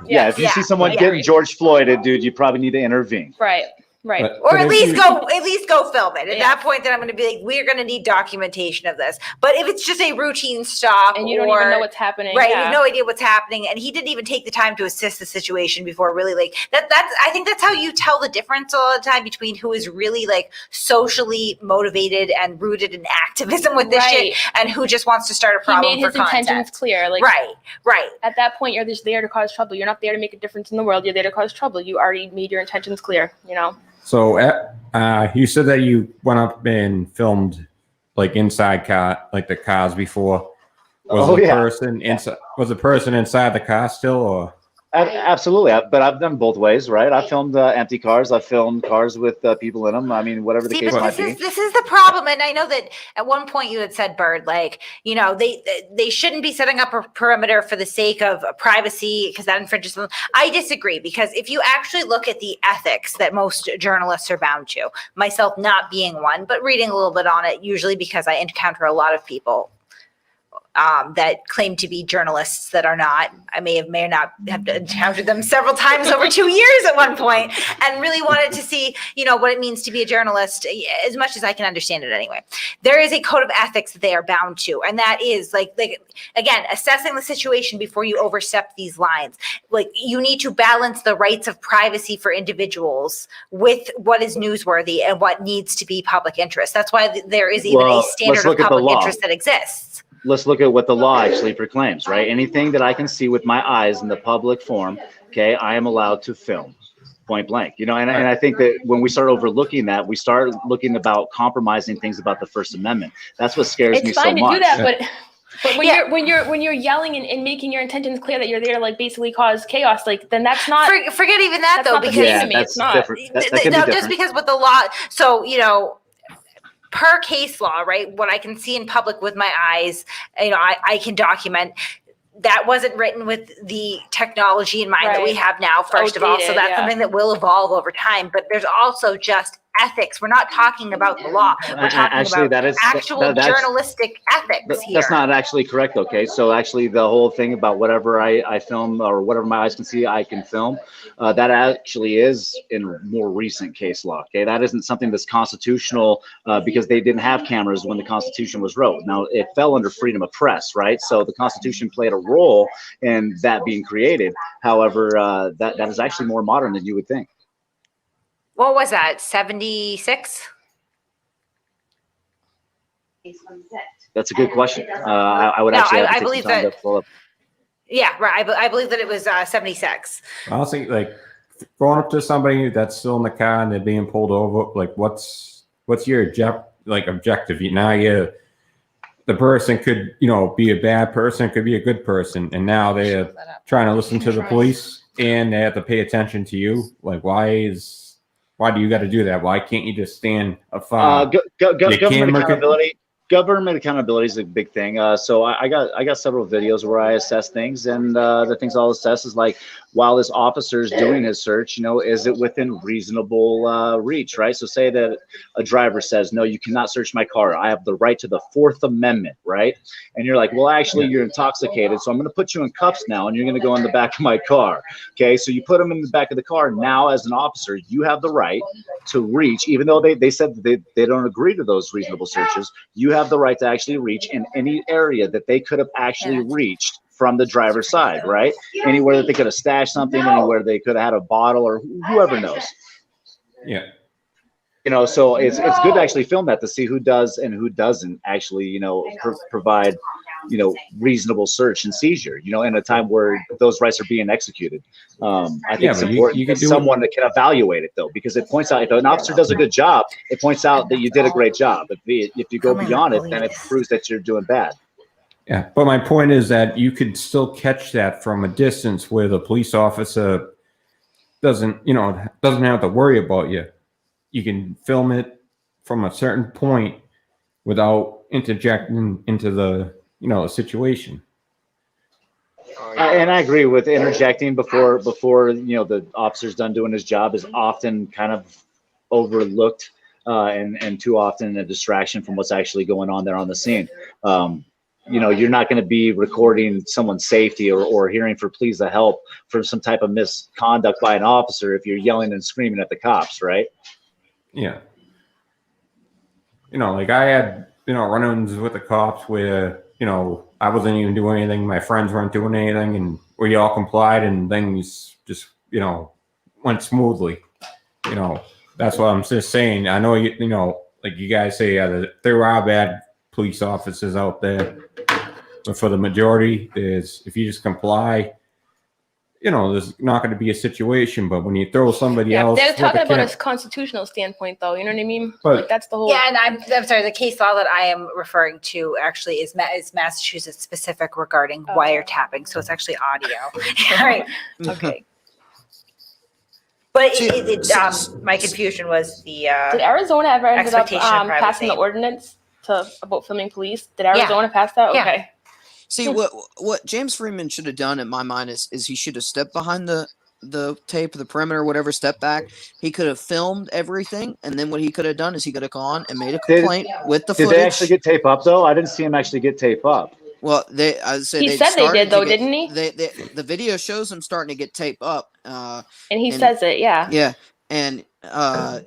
Yeah, if you see someone yeah. getting George Floyded, dude, you probably need to intervene. Right. Right. Or But at if least you- go film it. At Yeah. that point, then I'm going to be like, we're going to need documentation of this. But if it's just a routine stop, And you don't even know what's happening. right, Yeah. you have no idea what's happening, and he didn't even take the time to assess the situation before really like that. I think that's how you tell the difference a lot of the time between who is really like socially motivated and rooted in activism with this Right. shit, and who just wants to start a He problem made for his intentions content. clear. Like, Right. at that point, you're just there to cause trouble. You're not there to make a difference in the world. You're there to cause trouble. You already made your intentions clear, you know? So, you said that you went up and filmed like inside like the cars before. Was Oh, the yeah. person inside? Was the person inside the car still, or? Absolutely, but I've done both ways, right? I filmed empty cars. I filmed cars with people in them. I mean, whatever the See, case but might be. this is the problem, and I know that at one point you had said, Bird, like, you know, they shouldn't be setting up a perimeter for the sake of privacy because that infringes on. I disagree, because if you actually look at the ethics that most journalists are bound to, myself not being one, but reading a little bit on it, usually because I encounter a lot of people that claim to be journalists that are not. I may or not have encountered them several times over 2 years at one point, and really wanted to see, you know, what it means to be a journalist as much as I can understand it anyway. There is a code of ethics that they are bound to, and that is like again, assessing the situation before you overstep these lines. Like, you need to balance the rights of privacy for individuals with what is newsworthy and what needs to be public interest. That's why there is even a standard of public interest that exists. Let's look at what the law actually proclaims, right? Anything that I can see with my eyes in the public forum, okay, I am allowed to film, point blank. You know, and I think that when we start overlooking that, we start looking about compromising things about the First Amendment. That's what scares me It's so fine to much. do that, but when you're yelling and making your intentions clear that you're there to like basically cause chaos, like then that's not. Forget even that that's though, not the because same to me. It's not. different. That can be Now, different. just because with the law, so, you know, per case law, right, what I can see in public with my eyes, you know, I can document. That wasn't written with the technology in mind that we have now, first of all. So that's something that will evolve over time. But there's also just ethics. We're not talking about the law. We're talking Actually, about that's journalistic ethics here. That's not actually correct. Okay, so actually, the whole thing about whatever I film or whatever my eyes can see, I can film. That actually is in more recent case law. Okay, that isn't something that's constitutional because they didn't have cameras when the Constitution was wrote. Now, it fell under freedom of press, right? So the Constitution played a role in that being created. However, that is actually more modern than you would think. What was that? 76? That's a good question. I would actually have to I take believe some time that. to pull up. Yeah, right. I believe that it was 76. Honestly, like going up to somebody that's still in the car and they're being pulled over, like what's your objective? Now the person could, you know, be a bad person, could be a good person, and now they're trying to listen to the police and they have to pay attention to you. Like, why do you got to do that? Why can't you just stand afar? Government accountability is a big thing. So I got several videos where I assess things, and the things I'll assess is like, while this officer is doing his search, you know, is it within reasonable reach, right? So say that a driver says, no, you cannot search my car. I have the right to the Fourth Amendment, right? And you're like, well, actually, you're intoxicated, so I'm going to put you in cuffs now, and you're going to go in the back of my car. Okay, so you put him in the back of the car. Now, as an officer, you have the right to reach, even though they said that they don't agree to those reasonable searches. You have the right to actually reach in any area that they could have actually reached from the driver's side, right? Anywhere that they could have stashed something, anywhere they could have had a bottle, or whoever knows. Yeah. You know, so it's good to actually film that to see who does and who doesn't actually, you know, provide, you know, reasonable search and seizure, you know, in a time where those rights are being executed. I think it's important that someone that can evaluate it, though, because it points out if an officer does a good job, it points out that you did a great job. If you go beyond it, then it proves that you're doing bad. Yeah, but my point is that you could still catch that from a distance where the police officer doesn't have to worry about you. You can film it from a certain point without interjecting into the, you know, situation. And I agree with interjecting before you know the officer's done doing his job is often kind of overlooked and too often a distraction from what's actually going on there on the scene. You know, you're not going to be recording someone's safety or hearing for pleas to help for some type of misconduct by an officer if you're yelling and screaming at the cops, right? Yeah. You know, like I had, you know, run-ins with the cops where, you know, I wasn't even doing anything. My friends weren't doing anything, and we all complied, and things just, you know, went smoothly. You know, that's what I'm just saying. I know, you know, like you guys say, there are bad police officers out there, but for the majority, if you just comply, you know, there's not going to be a situation. But when you throw somebody else, they're talking about a constitutional standpoint, though. You know what I mean? But, like that's the whole. Yeah, and I'm sorry. The case law that I am referring to actually is Massachusetts specific regarding wiretapping, so it's actually audio. Right? Okay. But my confusion was the. Did Arizona ever ended up expectation of privacy. passing the ordinance about filming police? Did Arizona pass that? Yeah. Okay. See, what James Freeman should have done, in my mind, is he should have stepped behind the tape, the perimeter, whatever, step back. He could have filmed everything, and then what he could have done is he could have gone and made a complaint with the footage. Did they actually get tape up, though? I didn't see him actually get tape up. Well, He said they did, though, didn't he? The video shows him starting to get tape up. And he says it, yeah. Yeah. And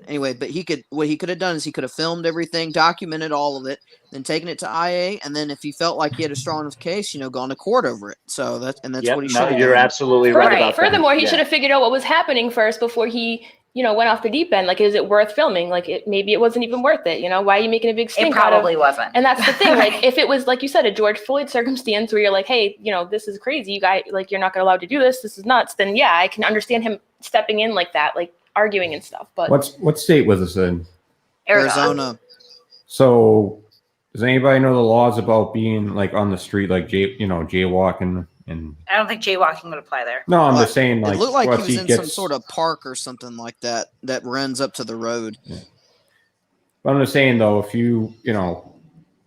anyway, but what he could have done is he could have filmed everything, documented all of it, then taken it to IA, and then if he felt like he had a strong enough case, you know, gone to court over it. So that's what he should have You're done. absolutely right about that. Furthermore, he should have figured out what was happening first before he, you know, went off the deep end. Like, is it worth filming? Like, maybe it wasn't even worth it. You know, why are you making a big stink out of it? Probably wasn't. And that's the thing. Like, if it was, like you said, a George Floyd circumstance where you're like, hey, you know, this is crazy. You guys, like, you're not allowed to do this. This is nuts. Then, yeah, I can understand him stepping in like that, like arguing and stuff. But what state was this in? Arizona. So, does anybody know the laws about being like on the street, like jaywalking? And I don't think jaywalking would apply there. no, I'm just saying, like, it looked like he was in some sort of park or something like that runs up to the road. Yeah. But I'm just saying, though, if you know,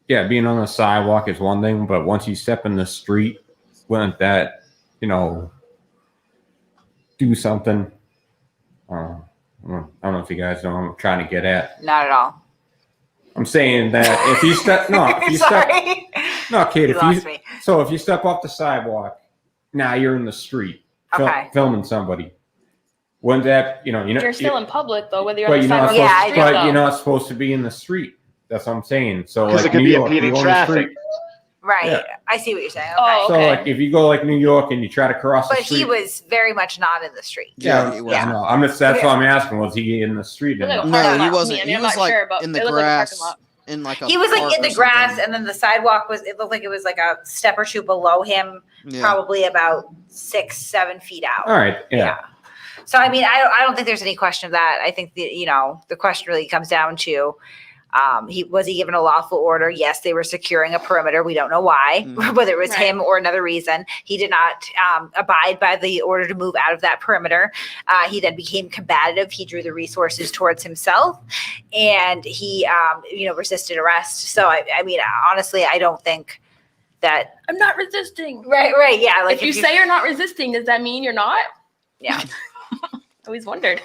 being on the sidewalk is one thing, but once you step in the street, wouldn't that, you know, do something? I don't know if you guys know what I'm trying to get at. Not at all. I'm saying that if you step, Sorry. Kate, Me. So if you step off the sidewalk, now you're in the street filming somebody. Wouldn't that, you're still in public though, whether you're on the sidewalk. sidewalk or But you're not supposed to be in the street. That's what I'm saying. So because like it could New be York, impeding traffic. Right. Yeah. I see what you're saying. Okay. Oh, So like if you go like New York and you try to cross But the street. he was very much not in the street. Yeah, he was. I know. That's what I'm asking. Was he in the street? Look at No, he parking lot. wasn't. I mean, He I'm was not like sure, but in it the looked like a parking grass. lot. In like a He was like park in the or grass, something. and then the sidewalk it looked like it was like a step or two below him, probably about 6-7 feet out. All right. Yeah. So I mean, I don't think there's any question of that. I think that the question really comes down to, he given a lawful order? Yes, they were securing a perimeter. We don't know why, whether it was him or another reason. He did not abide by the order to move out of that perimeter. He then became combative. He drew the resources towards himself, and he, resisted arrest. So I mean, honestly, I don't think that I'm not resisting. Right, yeah. Like if you say you're not resisting, does that mean you're not? Yeah. Always wondered.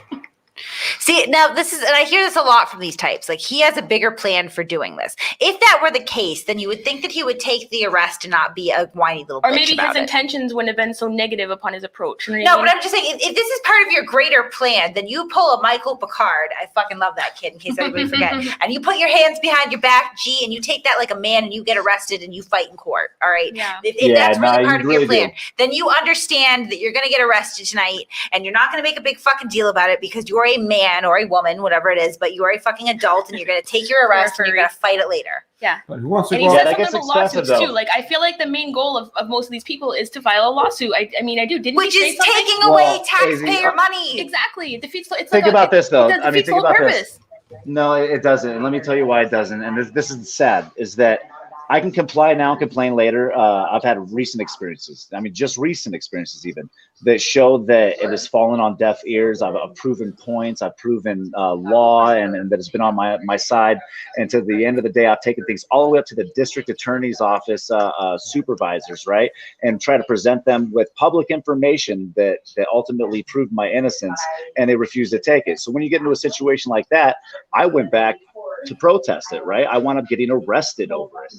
See, now this is, and I hear this a lot from these types. Like, he has a bigger plan for doing this. If that were the case, then you would think that he would take the arrest and not be a whiny little bitch Or maybe about his it. intentions wouldn't have been so negative upon his approach. You know what No, I mean? but I'm just saying, if this is part of your greater plan, then you pull a Michael Picard. I fucking love that kid, in case anybody forget. And you put your hands behind your back, G, and you take that like a man, and you get arrested and you fight in court. All right. Yeah. If that's really you part of really your plan, do. then you understand that you're going to get arrested tonight, and you're not going to make a big fucking deal about it because you're a man or a woman, whatever it is, but you are a fucking adult, and you're going to take your arrest and you're going to fight it later. Yeah. But who wants to And go he out? said that something gets about expensive, lawsuits though. too. Like, I feel like the main goal of most of these people is to file a lawsuit. I mean, I do. Didn't Which he say is something? taking away Well, taxpayer Izzy, money. Exactly. It defeats. It's Think like about this, though. It I mean, defeats think the whole about purpose. this. No, it doesn't. And let me tell you why it doesn't. And this is sad, is that I can comply now and complain later. I've had recent experiences. I mean, just recent experiences even that show that it has fallen on deaf ears. I've proven points. I've proven law, and that has been on my side. And to the end of the day, I've taken things all the way up to the district attorney's office supervisors, right? And try to present them with public information that ultimately proved my innocence, and they refuse to take it. So when you get into a situation like that, I went back to protest it, right? I wound up getting arrested over it.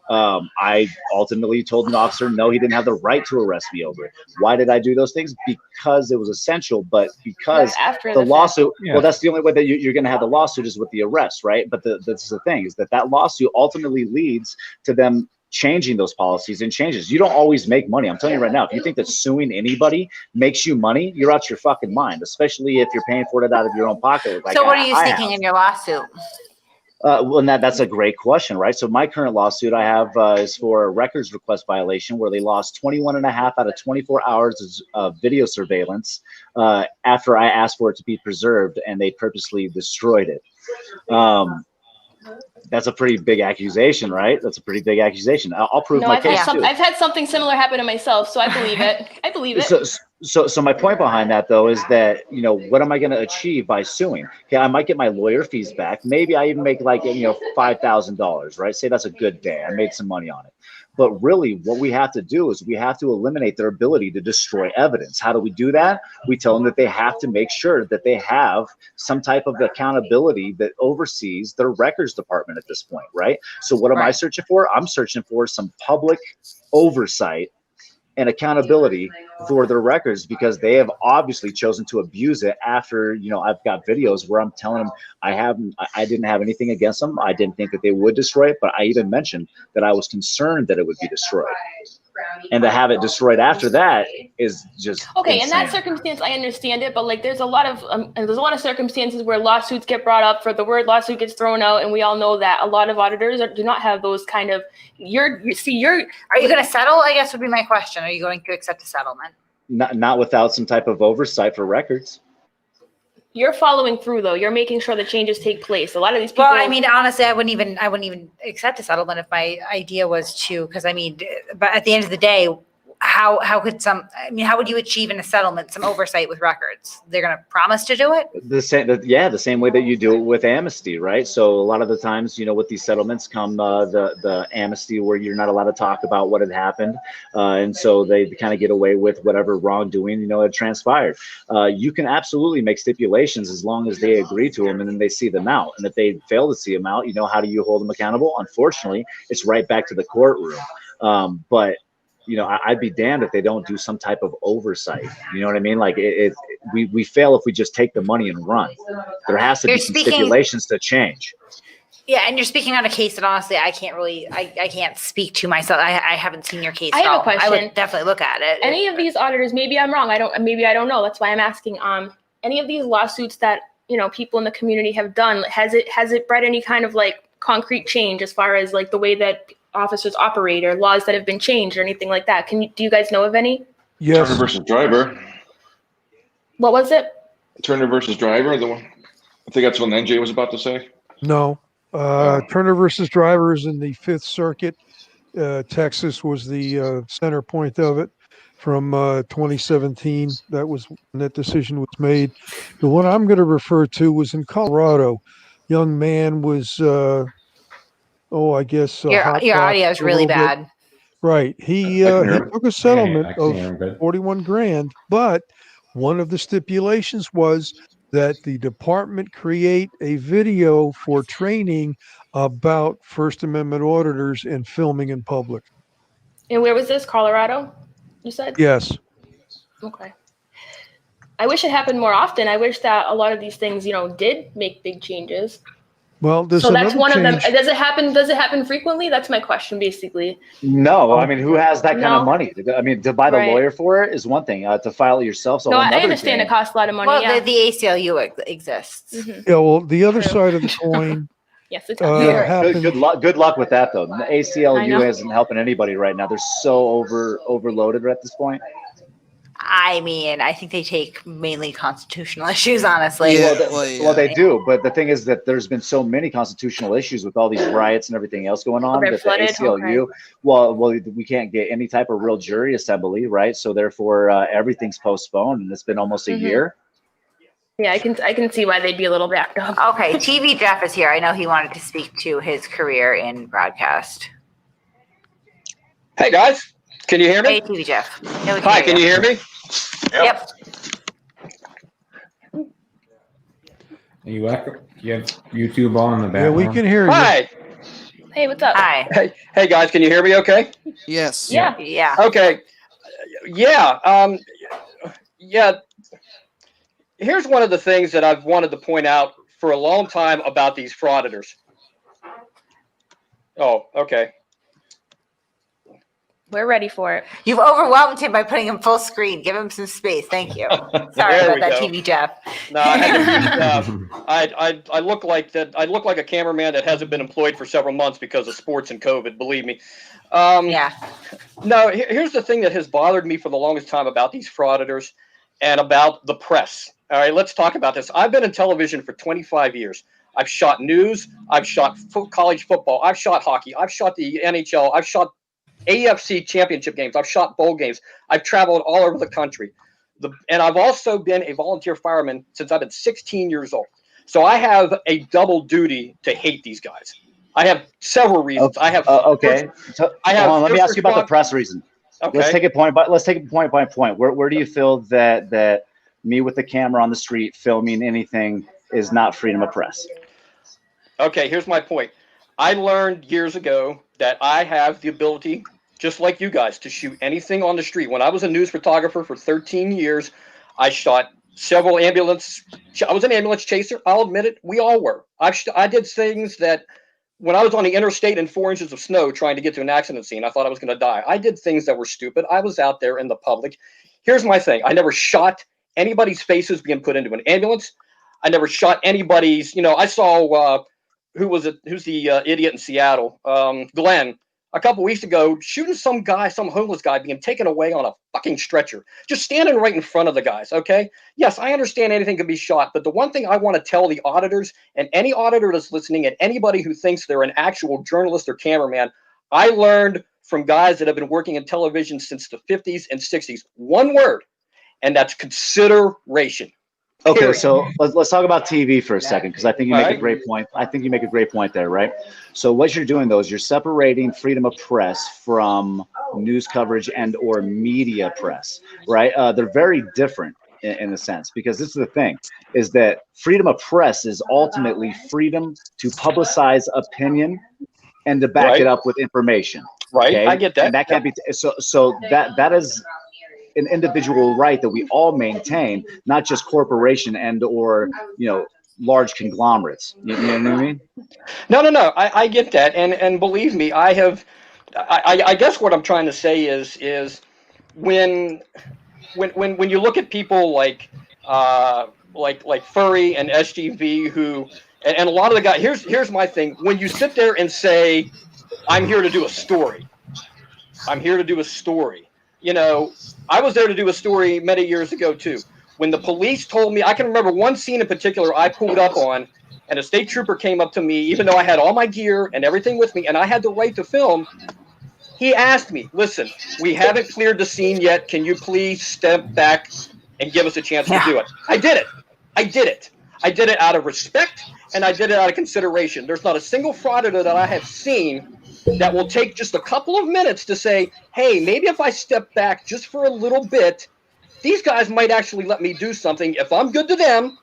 I ultimately told an officer, no, he didn't have the right to arrest me over it. Why did I do those things? Because it was essential, but because After the lawsuit, Yeah. well, that's the only way that you're going to have the lawsuit is with the arrest, right? But that's the thing, is that lawsuit ultimately leads to them changing those policies and changes. You don't always make money. I'm telling you right now, if you think that suing anybody makes you money, you're out your fucking mind, especially if you're paying for it out of your own pocket. Like So what are you I seeking have. in your lawsuit? Well, that's a great question, right? So my current lawsuit I have is for a records request violation where they lost 21 and a half out of 24 hours of video surveillance after I asked for it to be preserved, and they purposely destroyed it. That's a pretty big accusation, right? That's a pretty big accusation. I'll prove No, my I've had, case too. I've had something similar happen to myself, so I believe it. I believe it. So my point behind that, though, is that, what am I going to achieve by suing? Okay, I might get my lawyer fees back. Maybe I even make like, $5,000, right? Say that's a good day. I made some money on it. But really, what we have to do is we have to eliminate their ability to destroy evidence. How do we do that? We tell them that they have to make sure that they have some type of accountability that oversees their records department at this point, right? So what am I searching for? I'm searching for some public oversight and accountability for their records, because they have obviously chosen to abuse it after, I've got videos where I'm telling them I didn't have anything against them. I didn't think that they would destroy it, but I even mentioned that I was concerned that it would be destroyed. And to have it destroyed after that is just okay. insane. In that circumstance, I understand it, but like, there's a lot of circumstances where lawsuits get brought up, for the word lawsuit gets thrown out, and we all know that a lot of auditors do not have those kind of. Are you going to settle? I guess would be my question. Are you going to accept a settlement? Not without some type of oversight for records. You're following through, though. You're making sure the changes take place. A lot of these people. Well, I mean, honestly, I wouldn't even accept a settlement if my idea was to, because but at the end of the day, how would you achieve in a settlement some oversight with records? They're going to promise to do it? The same way that you do it with amnesty, right? So a lot of the times, with these settlements come the amnesty where you're not allowed to talk about what had happened, and so they kind of get away with whatever wrongdoing had transpired. You can absolutely make stipulations as long as they agree to them and then they see them out. And if they fail to see them out, how do you hold them accountable? Unfortunately, it's right back to the courtroom. But I'd be damned if they don't do some type of oversight. You know what I mean? Like we fail if we just take the money and run. There has to be some stipulations to change. Yeah, and you're speaking on a case that honestly I can't speak to myself. I haven't seen your case. I have a question. I would definitely look at it. Any of these auditors, maybe I'm wrong. I don't know. That's why I'm asking. Any of these lawsuits that people in the community have done, has it bred any kind of like concrete change as far as like the way that officers operate, or laws that have been changed or anything like that? Do you guys know of any? Yes. Turner versus Driver. What was it? Turner versus Driver, the one. I think that's what NJ was about to say. No. Turner versus Driver is in the Fifth Circuit. Texas was the center point of it from 2017. That was when that decision was made. The one I'm going to refer to was in Colorado. Young man was I guess your audio is really bad. Right. He took a settlement of 41 grand, but one of the stipulations was that the department create a video for training about First Amendment auditors and filming in public. And where was this? Colorado, you said? Yes. Okay. I wish it happened more often. I wish that a lot of these things, did make big changes. Well, there's So that's another one of them. change. Does it happen frequently? That's my question, basically. No, I mean, who has that kind of No. money? I mean, to buy the Right. lawyer for it is one thing. To file it yourself, so No, another I understand thing. it costs a lot of money. Well, Yeah. the ACLU exists. Mhm. Yeah, well, the other True. side of the coin Yes, it does. Yeah. happened. Good luck with that though. The I ACLU know. isn't helping anybody right now. They're so overloaded at this point. I mean, I think they take mainly constitutional issues, honestly. Yeah. Well, they do, but the thing is that there's been so many constitutional issues with all these riots and everything else going on they're that flooded? the ACLU, well, we can't get any type of real jury assembly, right? So therefore, everything's postponed, and it's been almost a Mhm. year. Yeah, I can see why they'd be a little backed up. Okay, TV Jeff is here. I know he wanted to speak to his career in broadcast. Hey guys, can you hear me? Hey, TV Jeff. Yeah, we Hi, can you hear me? Yep. You have YouTube on in the Yeah, background. we can hear you. Hi. Hey, what's up? Hi. Hey guys, can you hear me okay? Yes. Yeah. Yeah. Okay. Yeah. Yeah. Here's one of the things that I've wanted to point out for a long time about these frauditors. Oh, okay. We're ready for it. You've overwhelmed him by putting him full screen. Give him some space. Thank you. Sorry There about we that, go. TV Jeff. No, I had to use, I look like that. I look like a cameraman that hasn't been employed for several months because of sports and COVID. Believe me. Yeah. No, here's the thing that has bothered me for the longest time about these frauditors and about the press. All right, let's talk about this. I've been in television for 25 years. I've shot news. I've shot college football. I've shot hockey. I've shot the NHL. I've shot AFC championship games. I've shot bowl games. I've traveled all over the country. And I've also been a volunteer fireman since I've been 16 years old. So I have a double duty to hate these guys. I have several reasons. I have Okay. So, I have hold on, let me first ask you about the respon- press reason. Okay. Let's take it point by point. Where do you feel that me with the camera on the street filming anything is not freedom of press? Okay, here's my point. I learned years ago that I have the ability, just like you guys, to shoot anything on the street. When I was a news photographer for 13 years, I shot several ambulance. I was an ambulance chaser. I'll admit it. We all were. I did things that when I was on the interstate in 4 inches of snow trying to get to an accident scene, I thought I was going to die. I did things that were stupid. I was out there in the public. Here's my thing. I never shot anybody's faces being put into an ambulance. I never shot anybody's, I saw, who's the idiot in Seattle? Glenn, a couple weeks ago, shooting some homeless guy being taken away on a fucking stretcher, just standing right in front of the guys. Okay. Yes, I understand anything can be shot, but the one thing I want to tell the auditors and any auditor that's listening and anybody who thinks they're an actual journalist or cameraman, I learned from guys that have been working in television since the 50s and 60s, one word, and that's consideration. Okay, Period. so let's talk about TV for a second, because I think you make a Alright. great point. I think you make a great point there, right? So what you're doing though is you're separating freedom of press from news coverage and or media press, right? They're very different in a sense, because this is the thing, is that freedom of press is ultimately freedom to publicize opinion and to back Right. it up with information. Right. Okay? I get that. And that can't be so that is an individual right that we all maintain, not just corporation and or large conglomerates. You know what I mean? No. I get that, and believe me, I guess what I'm trying to say is when you look at people like Furry and SGV who and a lot of the guys. Here's my thing. When you sit there and say, "I'm here to do a story," I'm here to do a story. I was there to do a story many years ago too. When the police told me, I can remember one scene in particular I pulled up on, and a state trooper came up to me, even though I had all my gear and everything with me, and I had the right to film. He asked me, "Listen, we haven't cleared the scene yet. Can you please step back and give us a chance to do it?" I did it. I did it out of respect, and I did it out of consideration. There's not a single frauditor that I have seen that will take just a couple of minutes to say, "Hey, maybe if I step back just for a little bit, these guys might actually let me do something. If I'm good to them,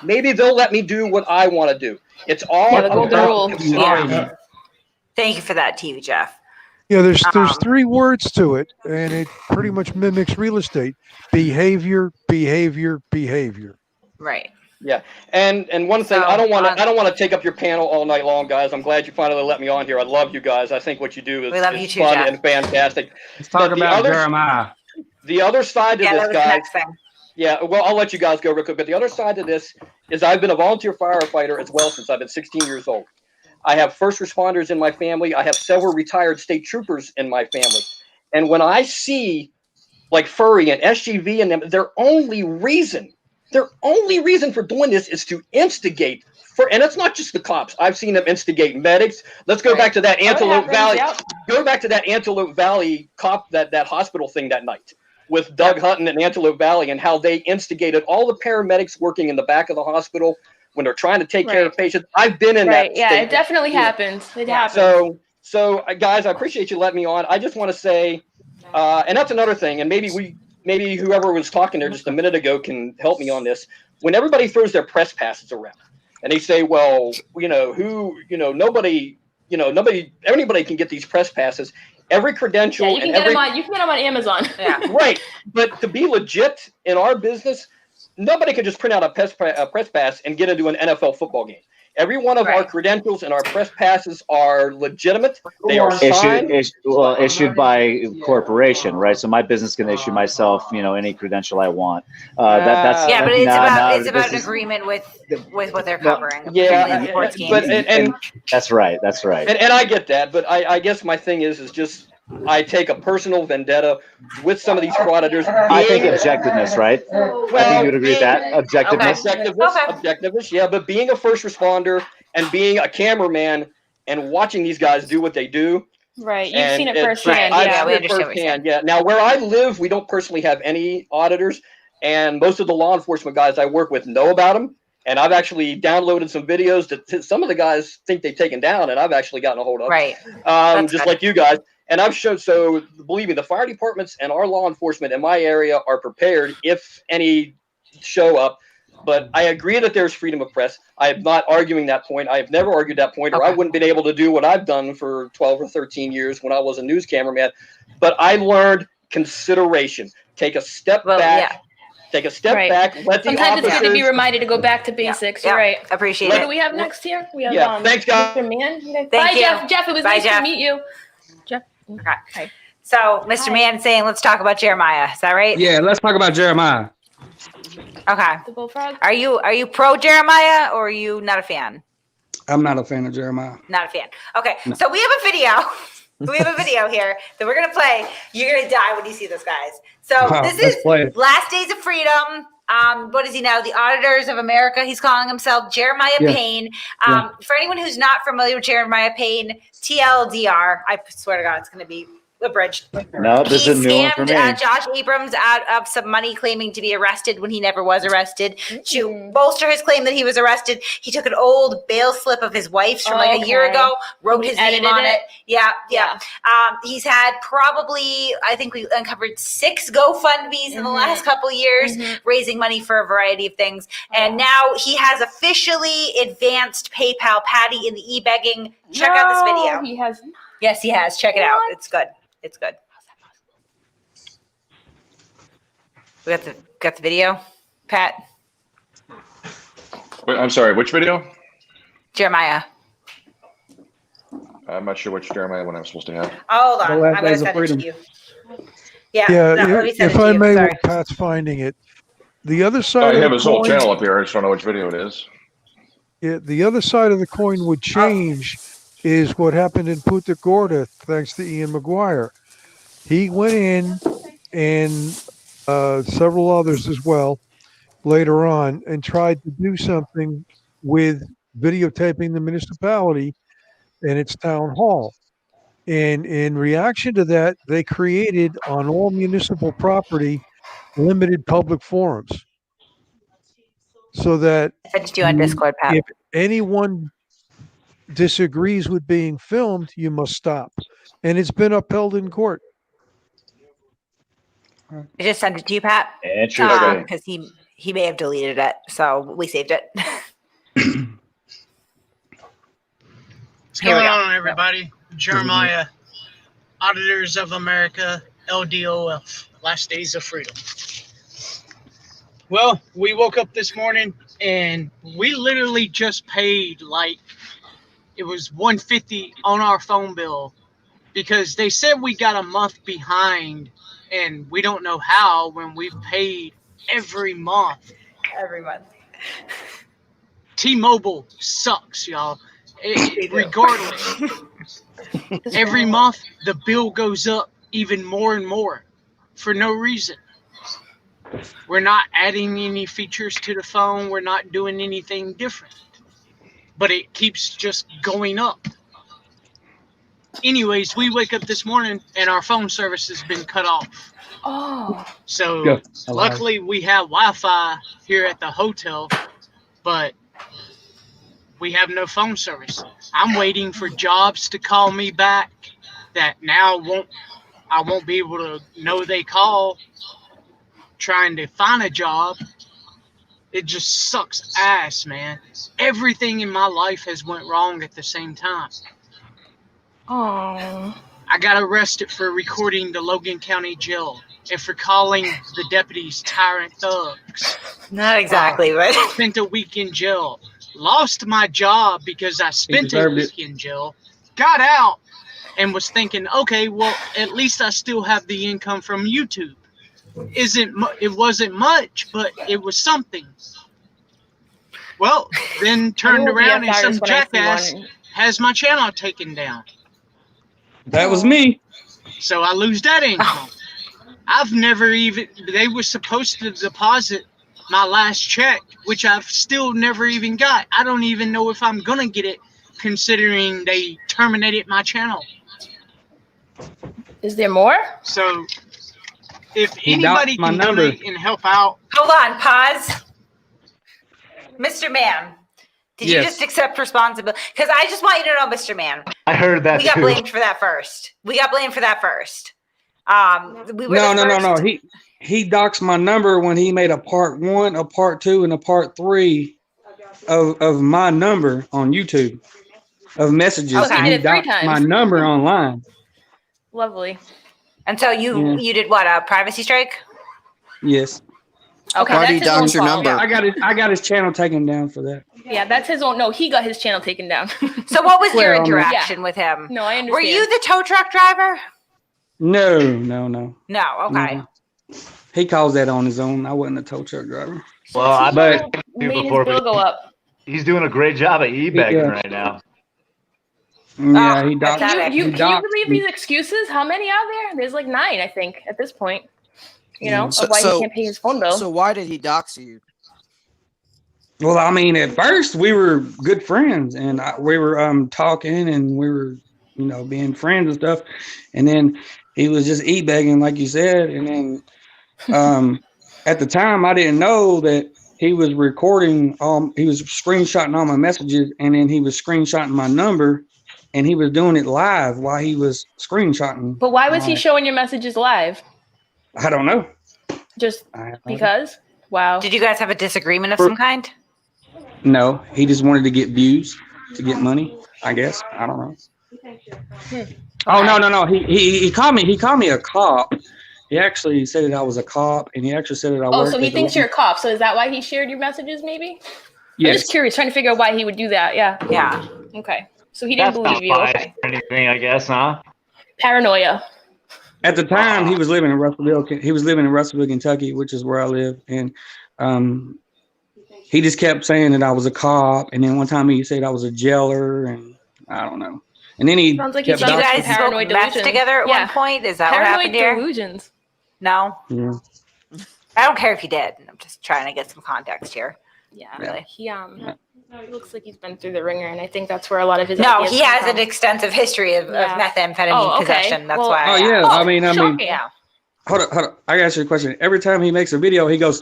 maybe they'll let me do what I want to do. It's all Yeah, the golden about rule. consideration. Yeah. Thank you for that, TV Jeff. Yeah, there's 3 words to it, and it pretty much mimics real estate: behavior, behavior, behavior. Right. Yeah, and one thing, So, I don't want to take up your panel all night long, guys. I'm glad you finally let me on here. I love you guys. I think what you do is, We love you too, fun Jeff. and fantastic. Let's talk But the about other- Jeremiah. The other side to Yeah, this, that was the guys. next thing. Yeah, well, I'll let you guys go real quick. But the other side to this is I've been a volunteer firefighter as well since I've been 16 years old. I have first responders in my family. I have several retired state troopers in my family. And when I see like Furry and SGV and them, their only reason for doing this is to instigate. And it's not just the cops. I've seen them instigate medics. Let's go back to that Antelope Valley. Go back to that Antelope Valley cop, that hospital thing that night with Doug Hutton and Antelope Valley, and how they instigated all the paramedics working in the back of the hospital when they're trying to take care of patients. I've been in that. Yeah, state. it definitely happens. It happens. So guys, I appreciate you letting me on. I just want to say, and that's another thing, and maybe whoever was talking there just a minute ago can help me on this. When everybody throws their press passes around and they say, well, nobody can get these press passes. Every credential. Yeah, you can get them on Amazon. Yeah. Right. But to be legit in our business, nobody can just print out a press pass and get into an NFL football game. Every one of our credentials and our press passes are legitimate. They are signed. Issued by corporation, right? So my business can issue myself, any credential I want. That's yeah, but it's about an agreement with what they're covering. Yeah, but that's right. That's right. And I get that, but I guess my thing is just I take a personal vendetta with some of these frauditors. I think objectiveness, right? Well, I think you'd agree with that. Objectiveness. Objectiveness, yeah. But being a first responder and being a cameraman and watching these guys do what they do. Right, you've seen it firsthand. Yeah, we understand firsthand. Yeah. Now, where I live, we don't personally have any auditors, and most of the law enforcement guys I work with know about them. And I've actually downloaded some videos that some of the guys think they've taken down, and I've actually gotten a hold of. Right. Just like you guys. And I've shown, so believe me, the fire departments and our law enforcement in my area are prepared if any show up. But I agree that there's freedom of press. I am not arguing that point. I have never argued that point, or I wouldn't been able to do what I've done for 12 or 13 years when I was a news cameraman. But I learned consideration. Take a step back. Yeah. Take a step back. Sometimes it's good to be reminded to go back to basics. You're right. Appreciate it. What do we have next here? We have thanks, guys. Mr. Mann. Thank you. Jeff. Jeff, it was nice to meet you. Jeff. Okay. Hi. So, Mr. Mann saying, let's talk about Jeremiah. Is that right? Yeah, let's talk about Jeremiah. Okay. The bullfrog. Are you pro Jeremiah or are you not a fan? I'm not a fan of Jeremiah. Not a fan. Okay. No. So we have a video. We have a video here that we're gonna play. You're gonna die when you see this, guys. So this is Last Days of Freedom. What is he now? The Auditors of America. He's calling himself Jeremiah Payne. For anyone who's not familiar with Jeremiah Payne, TLDR. I swear to God, it's gonna be abridged. No, this is a new one for me. Josh Abrams out of some money, claiming to be arrested when he never was arrested. To bolster his claim that he was arrested, he took an old bail slip of his wife's from like a year ago, wrote his name on it. Yeah. He's had probably, I think we uncovered 6 GoFundMe's in the last couple of years, raising money for a variety of things. And now he has officially advanced PayPal. Patty in the e-begging. Check out this video. He has. Yes, he has. Check it out. It's good. It's good. We got the video, Pat. Wait, I'm sorry. Which video? Jeremiah. I'm not sure which Jeremiah one I'm supposed to have. Hold on. I'm going to send it to you. Yeah. If I may, while Pat's finding it, the other side. I have his whole channel up here. I just don't know which video it is. Yeah, the other side of the coin would change. Is what happened in Punta Gorda, thanks to Ian McGuire. He went in, and several others as well, later on, and tried to do something with videotaping the municipality and its town hall. And in reaction to that, they created on all municipal property limited public forums. So that I sent you on Discord, Pat. If anyone disagrees with being filmed, you must stop. And it's been upheld in court. I just sent it to you, Pat. Interesting. Because he he may have deleted it, so we saved it. What's Here we going go. on, everybody? Jeremiah, Auditors of America, LDOF, Last Days of Freedom. Well, we woke up this morning and we literally just paid like it was $150 on our phone bill because they said we got a month behind and we don't know how when we've paid every month. Every month. T-Mobile sucks, y'all. Regardless, every month the bill goes up even more and more for no reason. We're not adding any features to the phone. We're not doing anything different. But it keeps just going up. Anyways, we wake up this morning and our phone service has been cut off. Oh. So luckily we have Wi-Fi here at the hotel, but we have no phone service. I'm waiting for jobs to call me back that now I won't be able to know they call. Trying to find a job, it just sucks ass, man. Everything in my life has went wrong at the same time. Oh. I got arrested for recording the Logan County Jail and for calling the deputies tyrant thugs. Not exactly, but spent a week in jail. Lost my job because I spent a week in jail. Got out and was thinking, okay, well, at least I still have the income from YouTube. It wasn't much, but it was something. Well, then turned around and some jackass has my channel taken down. That was me. So I lose that income. I've never even, they were supposed to deposit my last check, which I've still never even got. I don't even know if I'm gonna get it, considering they terminated my channel. Is there more? So if anybody can donate and help out. Hold on, pause. Mr. Mann, did you just accept responsibility? Because I just want you to know, Mr. Mann. I heard that we got blamed for that first. We got blamed for that first. We were No. He doxed my number when he made a part 1, a part 2, and a part 3 of my number on YouTube of messages. Oh, so he did it 3 doxed times. my number online. Lovely. And so you did what? A privacy strike? Yes. Okay, Why do you that's his own dox your fault. number? I got his channel taken down for that. Yeah, that's his own. No, he got his channel taken down. So what was your Well, interaction with him? No, I understand. Were you the tow truck driver? No. No, okay. No. He calls that on his own. I wasn't a tow truck driver. Well, I bet made his bill go up. he's doing a great job at e-begging right now. Yeah, he doxed. Can you believe these excuses? How many are there? There's like 9, I think, at this point. You know, of why he can't pay his phone bill. So why did he dox you? Well, I mean, at first we were good friends, and we were talking, and we were, being friends and stuff. And then he was just e-begging, like you said. And then at the time, I didn't know that he was recording. He was screenshotting all my messages, and then he was screenshotting my number, and he was doing it live while he was screenshotting. But why was he showing your messages live? I don't know. Just because? Wow. Did you guys have a disagreement of some kind? No, he just wanted to get views, to get money, I guess. I don't know. Oh, no. He called me a cop. He actually said that I was a cop, and he actually said that I worked. Oh, so he thinks you're a cop. So is that why he shared your messages, maybe? Yes. I'm just curious, trying to figure out why he would do that. Yeah. Yeah. Okay. So he didn't believe you. Okay. Or anything, I guess, huh? Paranoia. At the time, he was living in Russellville. He was living in Russellville, Kentucky, which is where I live. And he just kept saying that I was a cop. And then one time he said I was a jailer, and I don't know. And then he sounds like did you guys smoke meth together at one point? Is that what happened here? Delusions. No. Yeah. I don't care if you did. I'm just trying to get some context here. Yeah. Really. He looks like he's been through the ringer, and I think that's where a lot of his. No, ideas he come has from. an extensive history of methamphetamine possession. That's why. Oh yeah. I mean. Yeah. Hold on. I got you a question. Every time he makes a video, he goes.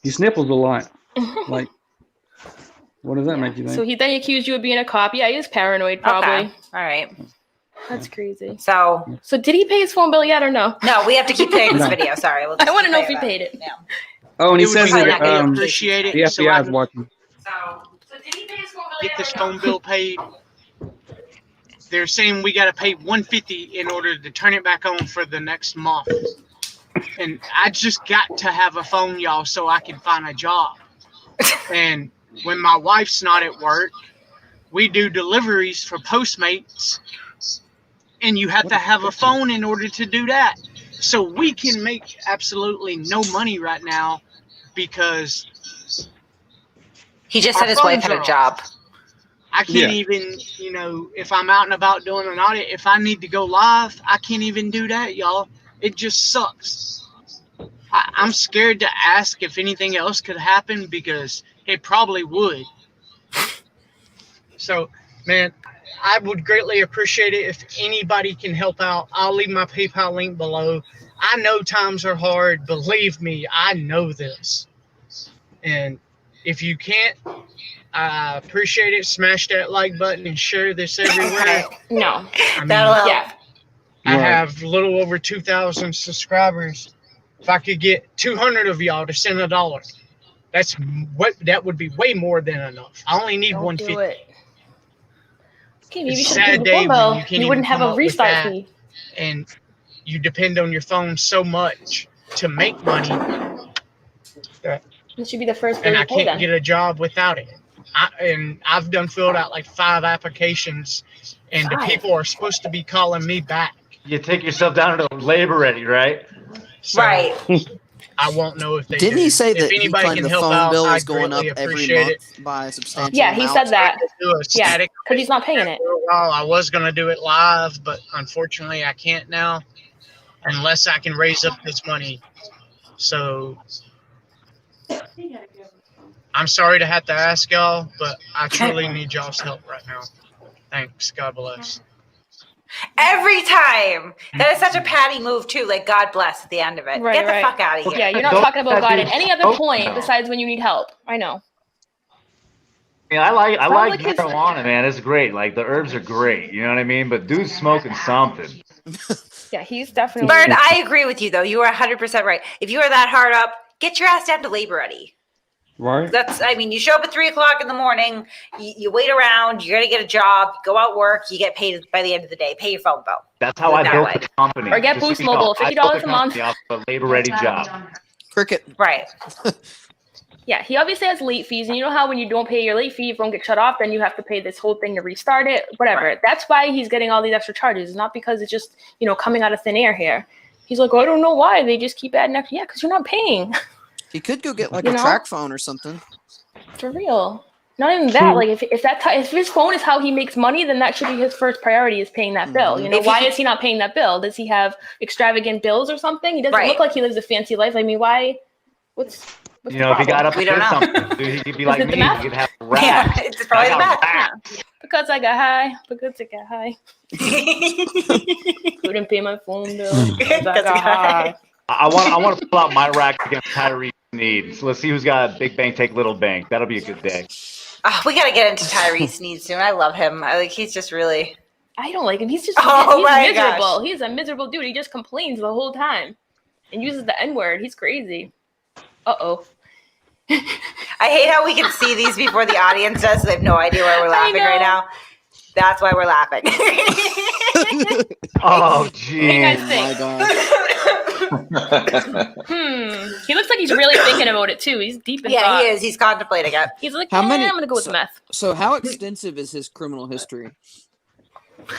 He sniffles a lot. Like, what does that make you think? So he then accused you of being a cop. Yeah, he is paranoid, probably. Okay. All right. That's crazy. So did he pay his phone bill yet or no? No, we have to keep playing this video. Sorry. I want to know if he paid it. Yeah. Oh, and he it would says be that greatly appreciated. the So I FBI is can watching. get this phone bill paid. They're saying we got to pay $150 in order to turn it back on for the next month. And I just got to have a phone, y'all, so I can find a job. And when my wife's not at work, we do deliveries for Postmates, and you have to have a phone in order to do that. So we can make absolutely no money right now because He just our said his wife phones had are a off. job. I can't even, if I'm out and about doing an audit, if I need to go live, I can't even do that, y'all. It just sucks. I'm scared to ask if anything else could happen because it probably would. So, man, I would greatly appreciate it if anybody can help out. I'll leave my PayPal link below. I know times are hard. Believe me, I know this. And if you can't, I appreciate it. Smash that like button and share this everywhere. No. I mean, That'll help. Yeah. I have a little over 2,000 subscribers. If I could get 200 of y'all to send $1, that would be way more than enough. I only need Don't 150. do it. Okay, maybe you It's a should have paid sad the day phone when bill. you can't You even wouldn't have come a up with restart that, fee. and you depend on your phone so much to make money, This should be the first bill and I you pay can't then. get a job without it. I've done filled out like 5 applications, and the 5? people are supposed to be calling me back. You take yourself down to labor ready, right? So Right. I won't know if they Didn't do. he say If that he anybody claimed can the help phone out, bill I was going up greatly every appreciate month it. by a substantial Yeah, he amount? said that. Do a Yeah, static because he's not paying it. for a while. I was gonna do it live, but unfortunately I can't now, unless I can raise up this money. So I'm sorry to have to ask y'all, but I truly need y'all's help right now. Thanks. God bless. Every time. That is such a Patty move too. Like God bless at the end of it. Right, Get the right. fuck out of here. Yeah, you're not Don't talking about that God dude at any other smoke point now. besides when you need help. I know. I mean, I like like his- marijuana, man. It's great. Like the herbs are great. You know what I mean? But dude's smoking something. Yeah, he's definitely. Bird, I agree with you though. You are 100% right. If you are that hard up, get your ass down to labor ready. Right. You show up at 3:00 in the morning, you wait around, you're going to get a job, go out work, you get paid by the end of the day, pay your phone bill. That's how I That built way. the company. Or get Just so Boost you know, Mobile, I $50 built the a month. company off of a labor ready job. Cricket. Right. Yeah, he obviously has late fees, and you know how when you don't pay your late fee, if you don't get shut off, then you have to pay this whole thing to restart it, whatever. Right. That's why he's getting all these extra charges. It's not because it's just, coming out of thin air here. He's like, I don't know why. They just keep adding extra. Yeah, because you're not paying. He could go get like You a know? track phone or something. For real. Not even that. Like, if his phone is how he makes money, then that should be his first priority is paying that bill. Why is he not paying that bill? Does he have extravagant bills or something? He doesn't look like he lives a fancy life. I mean, why? What's If the he got problem? up and did something, dude, he could be like it me. the math? He could have a rack. Yeah, it's probably the math. Because I got high. Couldn't pay my phone bill. Because I got high. I want to pull out my rack against Tyrese Sneed. So let's see who's got big bank take little bank. That'll be a good day. We got to get into Tyrese Sneed soon. I love him. He's just really. I don't like him. He's just Oh he's my miserable. gosh. He's a miserable dude. He just complains the whole time and uses the N-word. He's crazy. Uh-oh. I hate how we can see these before the audience does. So they have no idea why we're laughing right now. That's why we're laughing. Oh, What do you guys think? He looks like he's really thinking about it too. He's deep in thought. He is. He's contemplating it. He's like, How many? I'm gonna go with meth. So how extensive is his criminal history?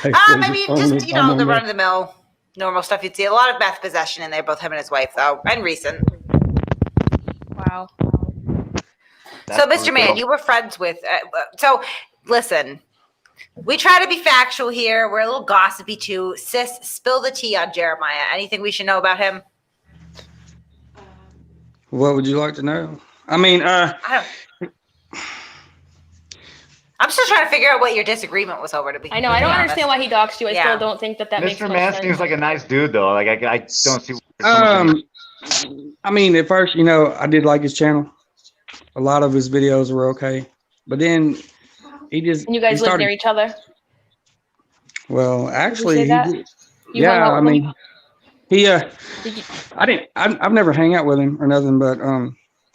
I mean, just the run of the mill, normal stuff you'd see. A lot of meth possession in there, both him and his wife, though, and recent. Wow. So, Mr. Man, you were friends with. So, listen, we try to be factual here. We're a little gossipy too. Sis, spill the tea on Jeremiah. Anything we should know about him? What would you like to know? I mean, I'm still trying to figure out what your disagreement was over. I know. I don't understand why he doxed you. I Yeah. still don't think that makes Mr. much Man sense. seems like a nice dude, though. Like I don't see. I mean, at first, I did like his channel. A lot of his videos were okay, but then he just. And you guys live near each other. Well, actually, say that? You hung out with him? I've never hang out with him or nothing, but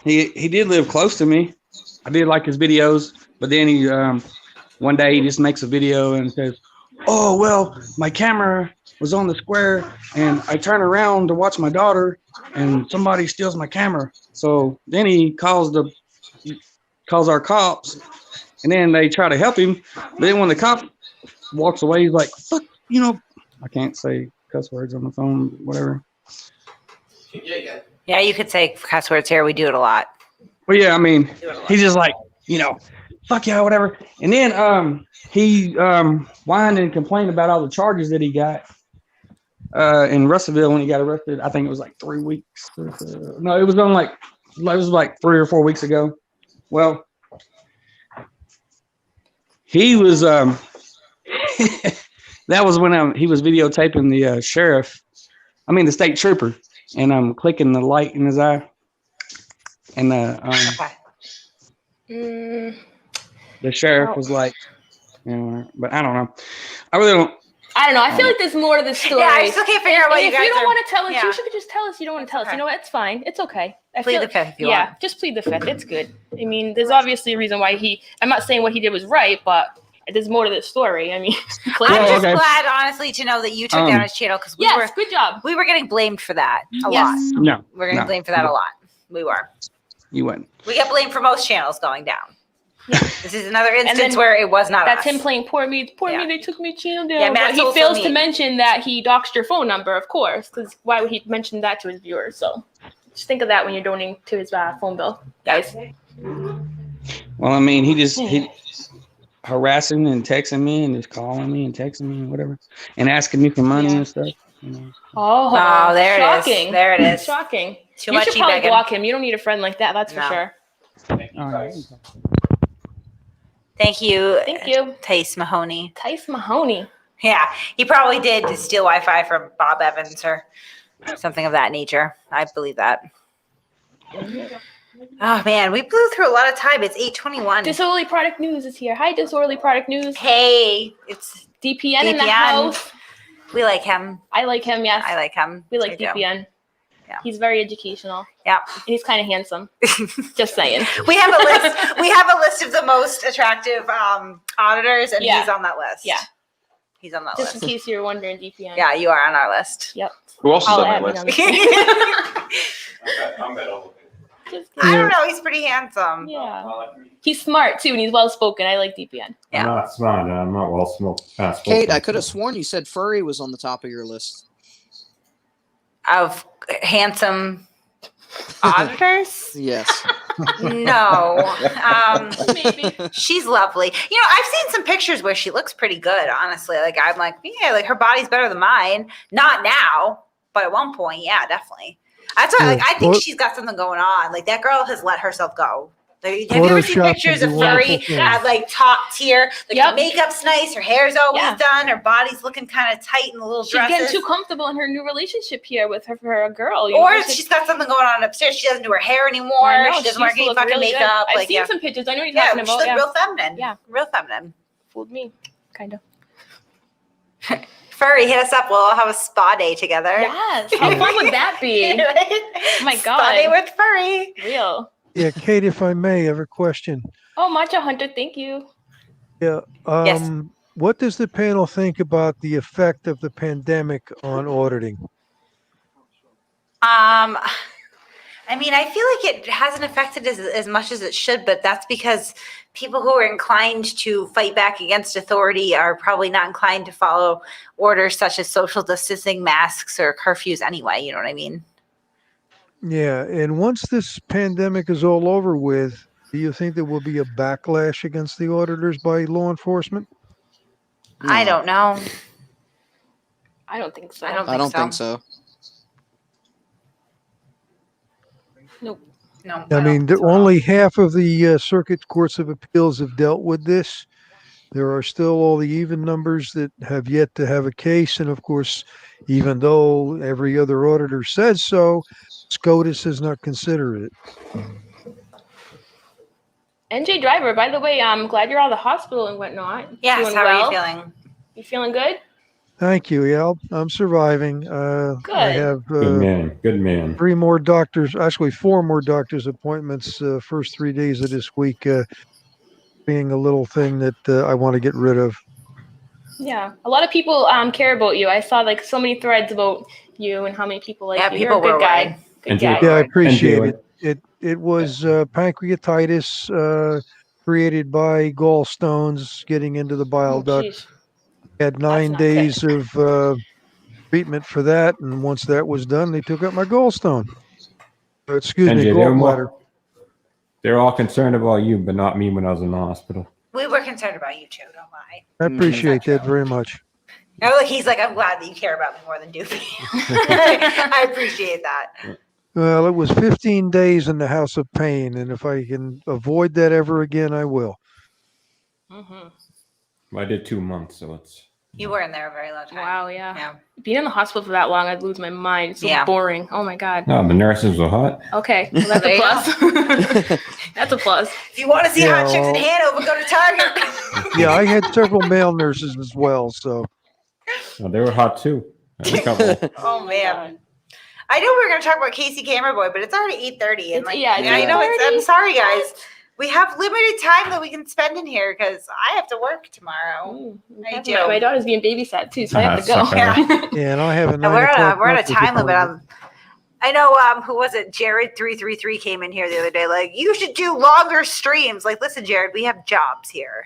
he did live close to me. I did like his videos, but then he one day he just makes a video and says, "Oh well, my camera was on the square, and I turn around to watch my daughter, and somebody steals my camera." So then he calls our cops, and then they try to help him. But then when the cop walks away, he's like, "Fuck, you know," I can't say cuss words on the phone, whatever. Yeah, you could say cuss words here. We do it a lot. Well, yeah, I mean, he's just like, fuck yeah, whatever. And then he whined and complained about all the charges that he got in Russellville when he got arrested. I think it was like 3 weeks. No, it was like 3 or 4 weeks ago. Well, he was that was when he was videotaping the the state trooper, and I'm clicking the light in his eye, and the sheriff was like, but I don't know. I really don't. I don't know. I feel like there's more to the story. Yeah, I still can't figure out what you guys If you don't are- want to tell us, yeah. you should just tell us you don't want to tell us. You know what? It's fine. It's okay. Plead the fifth if you want. just plead the fifth. It's good. I mean, there's obviously a reason why I'm not saying what he did was right, but there's more to the story. I mean, I'm just glad, honestly, to know that you took down his channel because good job. We were getting blamed for that a Yes. lot. No, We're getting blamed for that a lot. We were. You wouldn't. We get blamed for most channels going down. Yeah. This is another And instance then where it was not That's us. him playing poor me. Poor me. They took me channel down. Yeah, Matt's but he also fails to mean. mention that he doxed your phone number, of course, because why would he mention that to his viewers? So just think of that when you're donating to his phone bill, guys. Well, I mean, he harassing and texting me and just calling me and texting me and whatever, and asking me for money and stuff. Oh, there it is. shocking. There it is. Shocking. Too You much should probably e-begging. block him. You don't need a friend like that. That's for sure. All right. Thank you. Thank you. Tice Mahoney. Tice Mahoney. Yeah, he probably did steal Wi-Fi from Bob Evans or something of that nature. I believe that. Oh man, we blew through a lot of time. It's 8:21. Disorderly Product News is here. Hi, Disorderly Product News. Hey, it's DPN in the house. We like him. I like him, yes. I like him. We like Me too. DPN. Yeah. He's very educational. Yeah. And he's kind of handsome. Just saying. We have a list. We have a list of the most attractive auditors, and Yeah. he's on that list. Yeah. He's on that Just list. in case you're wondering, DPN. Yeah, you are on our list. Yep. Who else is I'll on add that me list? on the Just I kidding. don't know. He's pretty handsome. Yeah. He's smart too, and he's well spoken. I like DPN. I'm not smart. I'm not well spoken. Kate, I could have sworn you said furry was on the top of your list. Of handsome auditors? Yes. No. Maybe. She's lovely. You know, I've seen some pictures where she looks pretty good, honestly. Like, I'm like, yeah, like her body's better than mine. Not now, but at one point, yeah, definitely. That's why, like, I think she's got something going on. Like, that girl has let herself go. Like, have you ever seen Photoshop pictures can of do wonderful Furry things. at, like, top tier? Like, Yep. her makeup's nice, her hair's always Yeah. done, her body's looking kind of tight in the little She's dresses. getting too comfortable in her new relationship here with her girl. You Or know, she's got something going on upstairs. She doesn't do her hair anymore. I know, She doesn't she wear used to any look fucking really good. makeup. I've Like, seen yeah. some pictures. I know what you're Yeah, talking she about. looked Yeah. real feminine. Yeah. Real feminine. Fooled me, kind of. Furry, hit us up. We'll all have a spa day together. Yes. How fun would that be? Oh my God. Spa day with Furry. Real. Yeah, Kate, if I may, I have a question. Oh, Macho Hunter, thank you. Yeah. Yes. What does the panel think about the effect of the pandemic on auditing? I mean, I feel like it hasn't affected as much as it should, but that's because people who are inclined to fight back against authority are probably not inclined to follow orders such as social distancing, masks, or curfews anyway. You know what I mean? Yeah, and once this pandemic is all over with, do you think there will be a backlash against the auditors by law enforcement? I don't know. I don't think so. I don't think so. Nope. No. I mean, only half of the circuit courts of appeals have dealt with this. There are still all the even numbers that have yet to have a case. And of course, even though every other auditor says so, SCOTUS has not considered it. NJ Driver, by the way, I'm glad you're out of the hospital and whatnot. Yes, Doing how are well. you feeling? You feeling good? Thank you. Yeah, I'm surviving. I Good. have Good man. Good man. 4 more doctors appointments first 3 days of this week, being a little thing that I want to get rid of. Yeah, a lot of people care about you. I saw like so many threads about you and how many people like Yeah, you. people You're a good were guy. worried. Good And guy. Yeah, I appreciate And it. It was pancreatitis created by gallstones getting into the bile Oh, duct. jeez. Had 9 not good. days of treatment for that, and once that was done, they took out my gallstone. Excuse me, NJ, gallbladder. they're all concerned about you, but not me when I was in the hospital. We were concerned about you too. Don't lie. I appreciate that very much. No, he's like, I'm glad that you care about me more than Doofy. I appreciate that. Well, it was 15 days in the house of pain, and if I can avoid that ever again, I will. I did 2 months, so it's. You were in there a very long time. Wow, yeah. Being in the hospital for that long, I'd lose my mind. It's so boring. Oh my God. No, the nurses were hot. Okay, well, that's a plus. That's a plus. If you want to see Yeah, hot chicks in well- Hanover, go to Target. Yeah, I had several male nurses as well, so. No, they were hot too. I had a couple. Oh man. I know we were going to talk about Casey Cameraboy, but it's already 8:30, and Yeah, it's I know 8:30. I'm sorry, guys. We have limited time that we can spend in here because I have to work tomorrow. I do. My daughter's being babysat too, so I have to go. Yeah, and I have a And 9 we're o'clock on a doctor's time limit. appointment. I know. Who was it? Jared333 came in here the other day. Like, you should do longer streams. Like, listen, Jared, we have jobs here.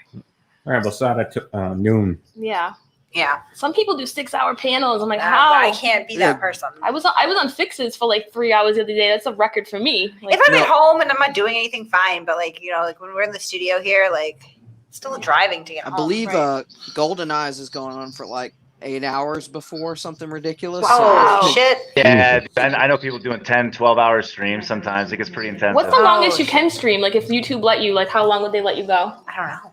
All right, well, Saturday noon. Yeah. Yeah. Some people do 6-hour panels. I'm like, how? I can't be that person. I was on Fixes for like 3 hours the other day. That's a record for me. Like, If I'm at home and I'm not doing anything, fine. But like, like when we're in the studio here, like, still driving to get I home. believe right? Golden Eyes is going on for like 8 hours before something ridiculous. Oh shit! Yeah, I know people doing 10, 12-hour streams sometimes. It gets pretty intense. what's the longest you can stream? Like, if YouTube let you, like, how long would they let you go? I don't know.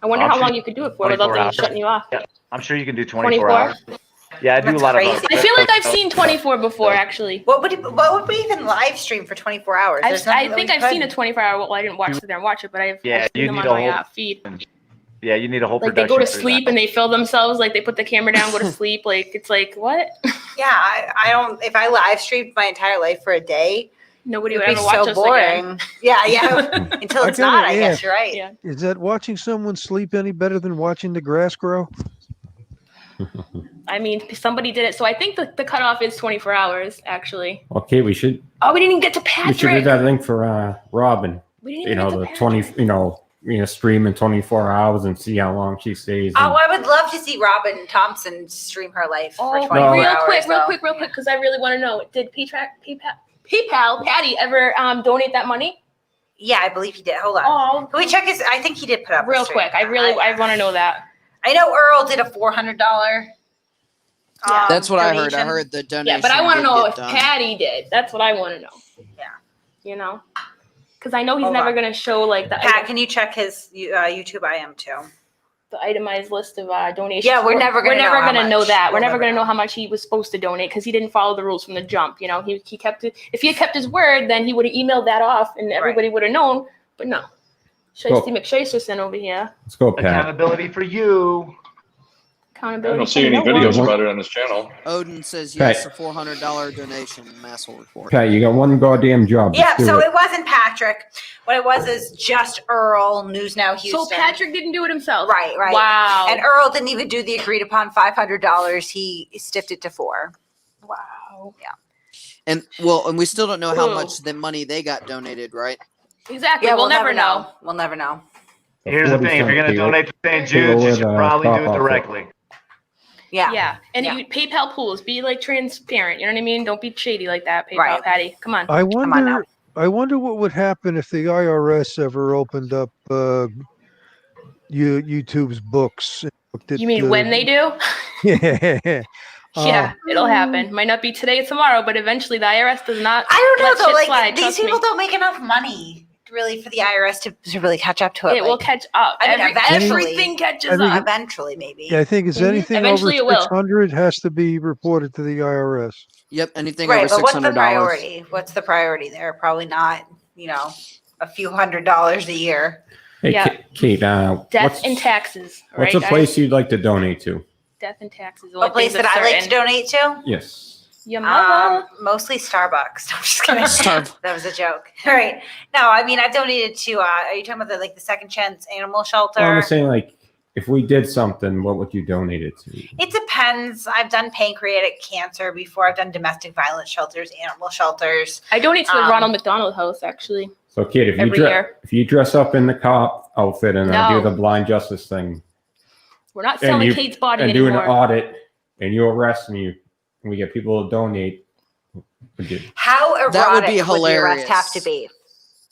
I wonder I'm how sure long you could do it for without 24 them hours. shutting you off. Yeah, I'm sure you can do 24? 24 hours. Yeah, I do a lot of. I feel like I've seen 24 before, actually. What would we even live stream for 24 hours? There's nothing I that think we I've seen a could. 24-hour. Well, I didn't watch sit there and watch it, but I've Yeah, seen you them need on a my whole. feed. Yeah, you need a whole Like, they production. go to for sleep that. and they film themselves. Like, they put the camera down, go to sleep. Like, it's like, what? Yeah, I don't. If I live streamed my entire life for a day, Nobody it'd would be ever watch so us boring. again. Yeah. Until I it's not, gotta I guess ask, you're right. Yeah. Is that watching someone sleep any better than watching the grass grow? I mean, somebody did it. So I think the cutoff is 24 hours, actually. Okay, we should. Oh, we didn't even get to We should do Patrick. that link for Robin. We didn't even get to The Patrick. 20. Stream in 24 hours and see how long she stays. Oh, I would love to see Robin Thompson stream her life for 24 real hours. quick, though. because I really want to know. Did PayPal, Patty, ever donate that money? Yeah, I believe he did. Hold on. Oh, Can we check his? I think he did put up. a real stream. quick. I want to know that. I know Earl did a $400. Yeah. That's what I heard. I donation. heard the donation. Yeah, but I want to did know get if done. Patty did. That's what I want to know. Yeah. You know, because I know he's Hold never on. going to show like the Pat, can you check his YouTube? I am too. the itemized list of donations. Yeah, we're never gonna know how gonna know much. that. We're We'll never never gonna know know. how much he was supposed to donate because he didn't follow the rules from the jump. You know, he kept it. If he had kept his word, then he would have emailed that off and everybody would have known. But no, Shiesty McShasterson over here. Let's go, Pat. Accountability for you. Accountability. I don't see any for no videos one. about it on this channel. Odin says Pat. yes, a $400 donation. Massel report. Pat, you got one goddamn job. Yeah, Just do so it. it wasn't Patrick. What it was is just Earl, News Now Houston. So Patrick didn't do it himself. Right. Wow. And Earl didn't even do the agreed upon $500. He stiffed it to $4. Wow. Yeah. And we still don't know how Ooh. much the money they got donated, right? Exactly. Yeah, we'll never know. We'll never know. Here's the thing: if you're gonna donate to St. Jude's, you should probably do it directly. Yeah. Yeah. And Yeah. You, PayPal pools, be like transparent. You know what I mean? Don't be shady like that, PayPal Right. Patty. Come on. I Come on now. wonder what would happen if the IRS ever opened up YouTube's books. You mean when they do? Yeah. Yeah, it'll happen. Might not be today or tomorrow, but eventually the IRS does not. I don't let know though. shit Like slide, these trust people me. don't make enough money really for the IRS to really catch up to it. It will catch up. I mean, eventually. Everything catches I think up. Eventually, maybe. Yeah, I think it's Mhm. anything Eventually it over will. 600 has to be reported to the IRS. Yep, anything Right, over but what's the $600. priority? What's the priority there? Probably not, a few $100s a year. Hey, Yeah. Kate, Death what's, and taxes. what's right, a place you'd like to donate to? death and taxes. The What only things place that I like to certain. donate to? Yes. Your mother. Mostly Starbucks. No, I'm just kidding. Starbucks. That was a joke. All right. No, I mean I've donated to. Are you talking about the Second Chance Animal Shelter? Well, I'm just saying, like, if we did something, what would you donate it to? It depends. I've done pancreatic cancer before. I've done domestic violence shelters, animal shelters. I donate to the Ronald McDonald House, actually. So, kid, if you dress up in the cop outfit and No. do the blind justice thing, We're not selling Kate's body anymore. do an audit, and you arrest me, and we get people to donate. How erotic That would be the hilarious. arrest have to be?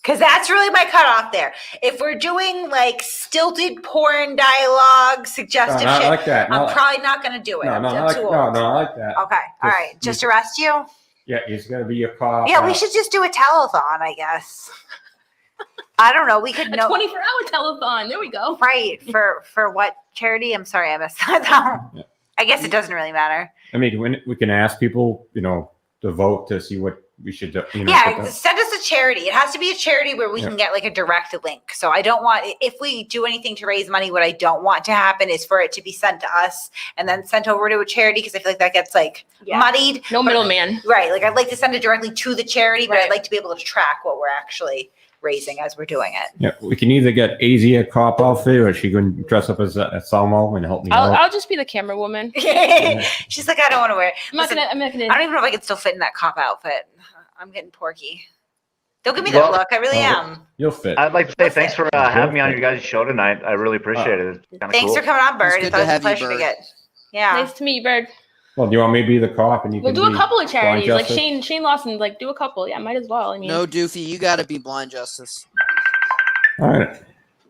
Because that's really my cutoff there. If we're doing like stilted porn dialogue, suggestive not shit, like that. I'm Not- probably not going to do it. No, I'm not too like, old. no, I like that. Okay, all right. Just arrest you? Yeah, he's gonna be a cop. Yeah, we should just do a telethon, I guess. I don't know. We could A 24-hour telethon. There we go. Right. For what charity? I'm sorry, I missed that. Yeah. I guess it doesn't really matter. I mean, we can ask people, to vote to see what we should do. Yeah, send us a charity. It has to be a charity where we Yeah. can get like a direct link. So I don't want, if we do anything to raise money, what I don't want to happen is for it to be sent to us and then sent over to a charity because I feel like that gets muddied. No middleman. Right. Like I'd like to send it directly to the charity, but Right. I'd like to be able to track what we're actually raising as we're doing it. Yeah, we can either get AZ a cop outfit, or she can dress up as a Salmo and help me out. I'll just be the camera woman. She's like, I don't want to wear it. I'm not Listen, gonna. I don't even know if I can still fit in that cop outfit. I'm getting porky. Don't give me that look. I really am. You'll fit. I'd like to say thanks for having me on your guys' show tonight. I really appreciate it. It's kind of Thanks cool. for coming on, Bird. It's It's good to always a have you, pleasure to Bird. get. Yeah. Nice to meet you, Bird. Well, do you want me to be the cop and you We'll can do a be couple of charities, blind like justice? Shane Lawson. Like do a couple. Yeah, might as well. I mean. No, Doofy, you got to be blind justice. All right.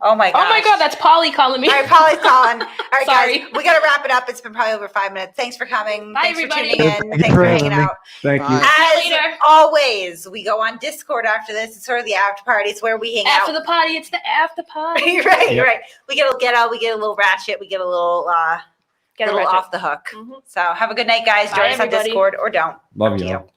Oh my god. Oh my god, that's Polly calling me. All right, Polly's calling. All right, Sorry. guys, we got to wrap it up. It's been probably over 5 minutes. Thanks for coming. Bye, Thanks everybody. for tuning in. Thank you Thanks for for having hanging me. out. Thank you. Bye. As later. always, we go on Discord after this. It's sort of the after party. It's where we hang After out. the party, it's the after party. right, Yep. right. We get out. We get a little ratchet. We get a little Get a little ratchet. off the hook. Mhm. So have a good night, guys. Bye, Join us on everybody. Discord or don't. Love Up to you. you.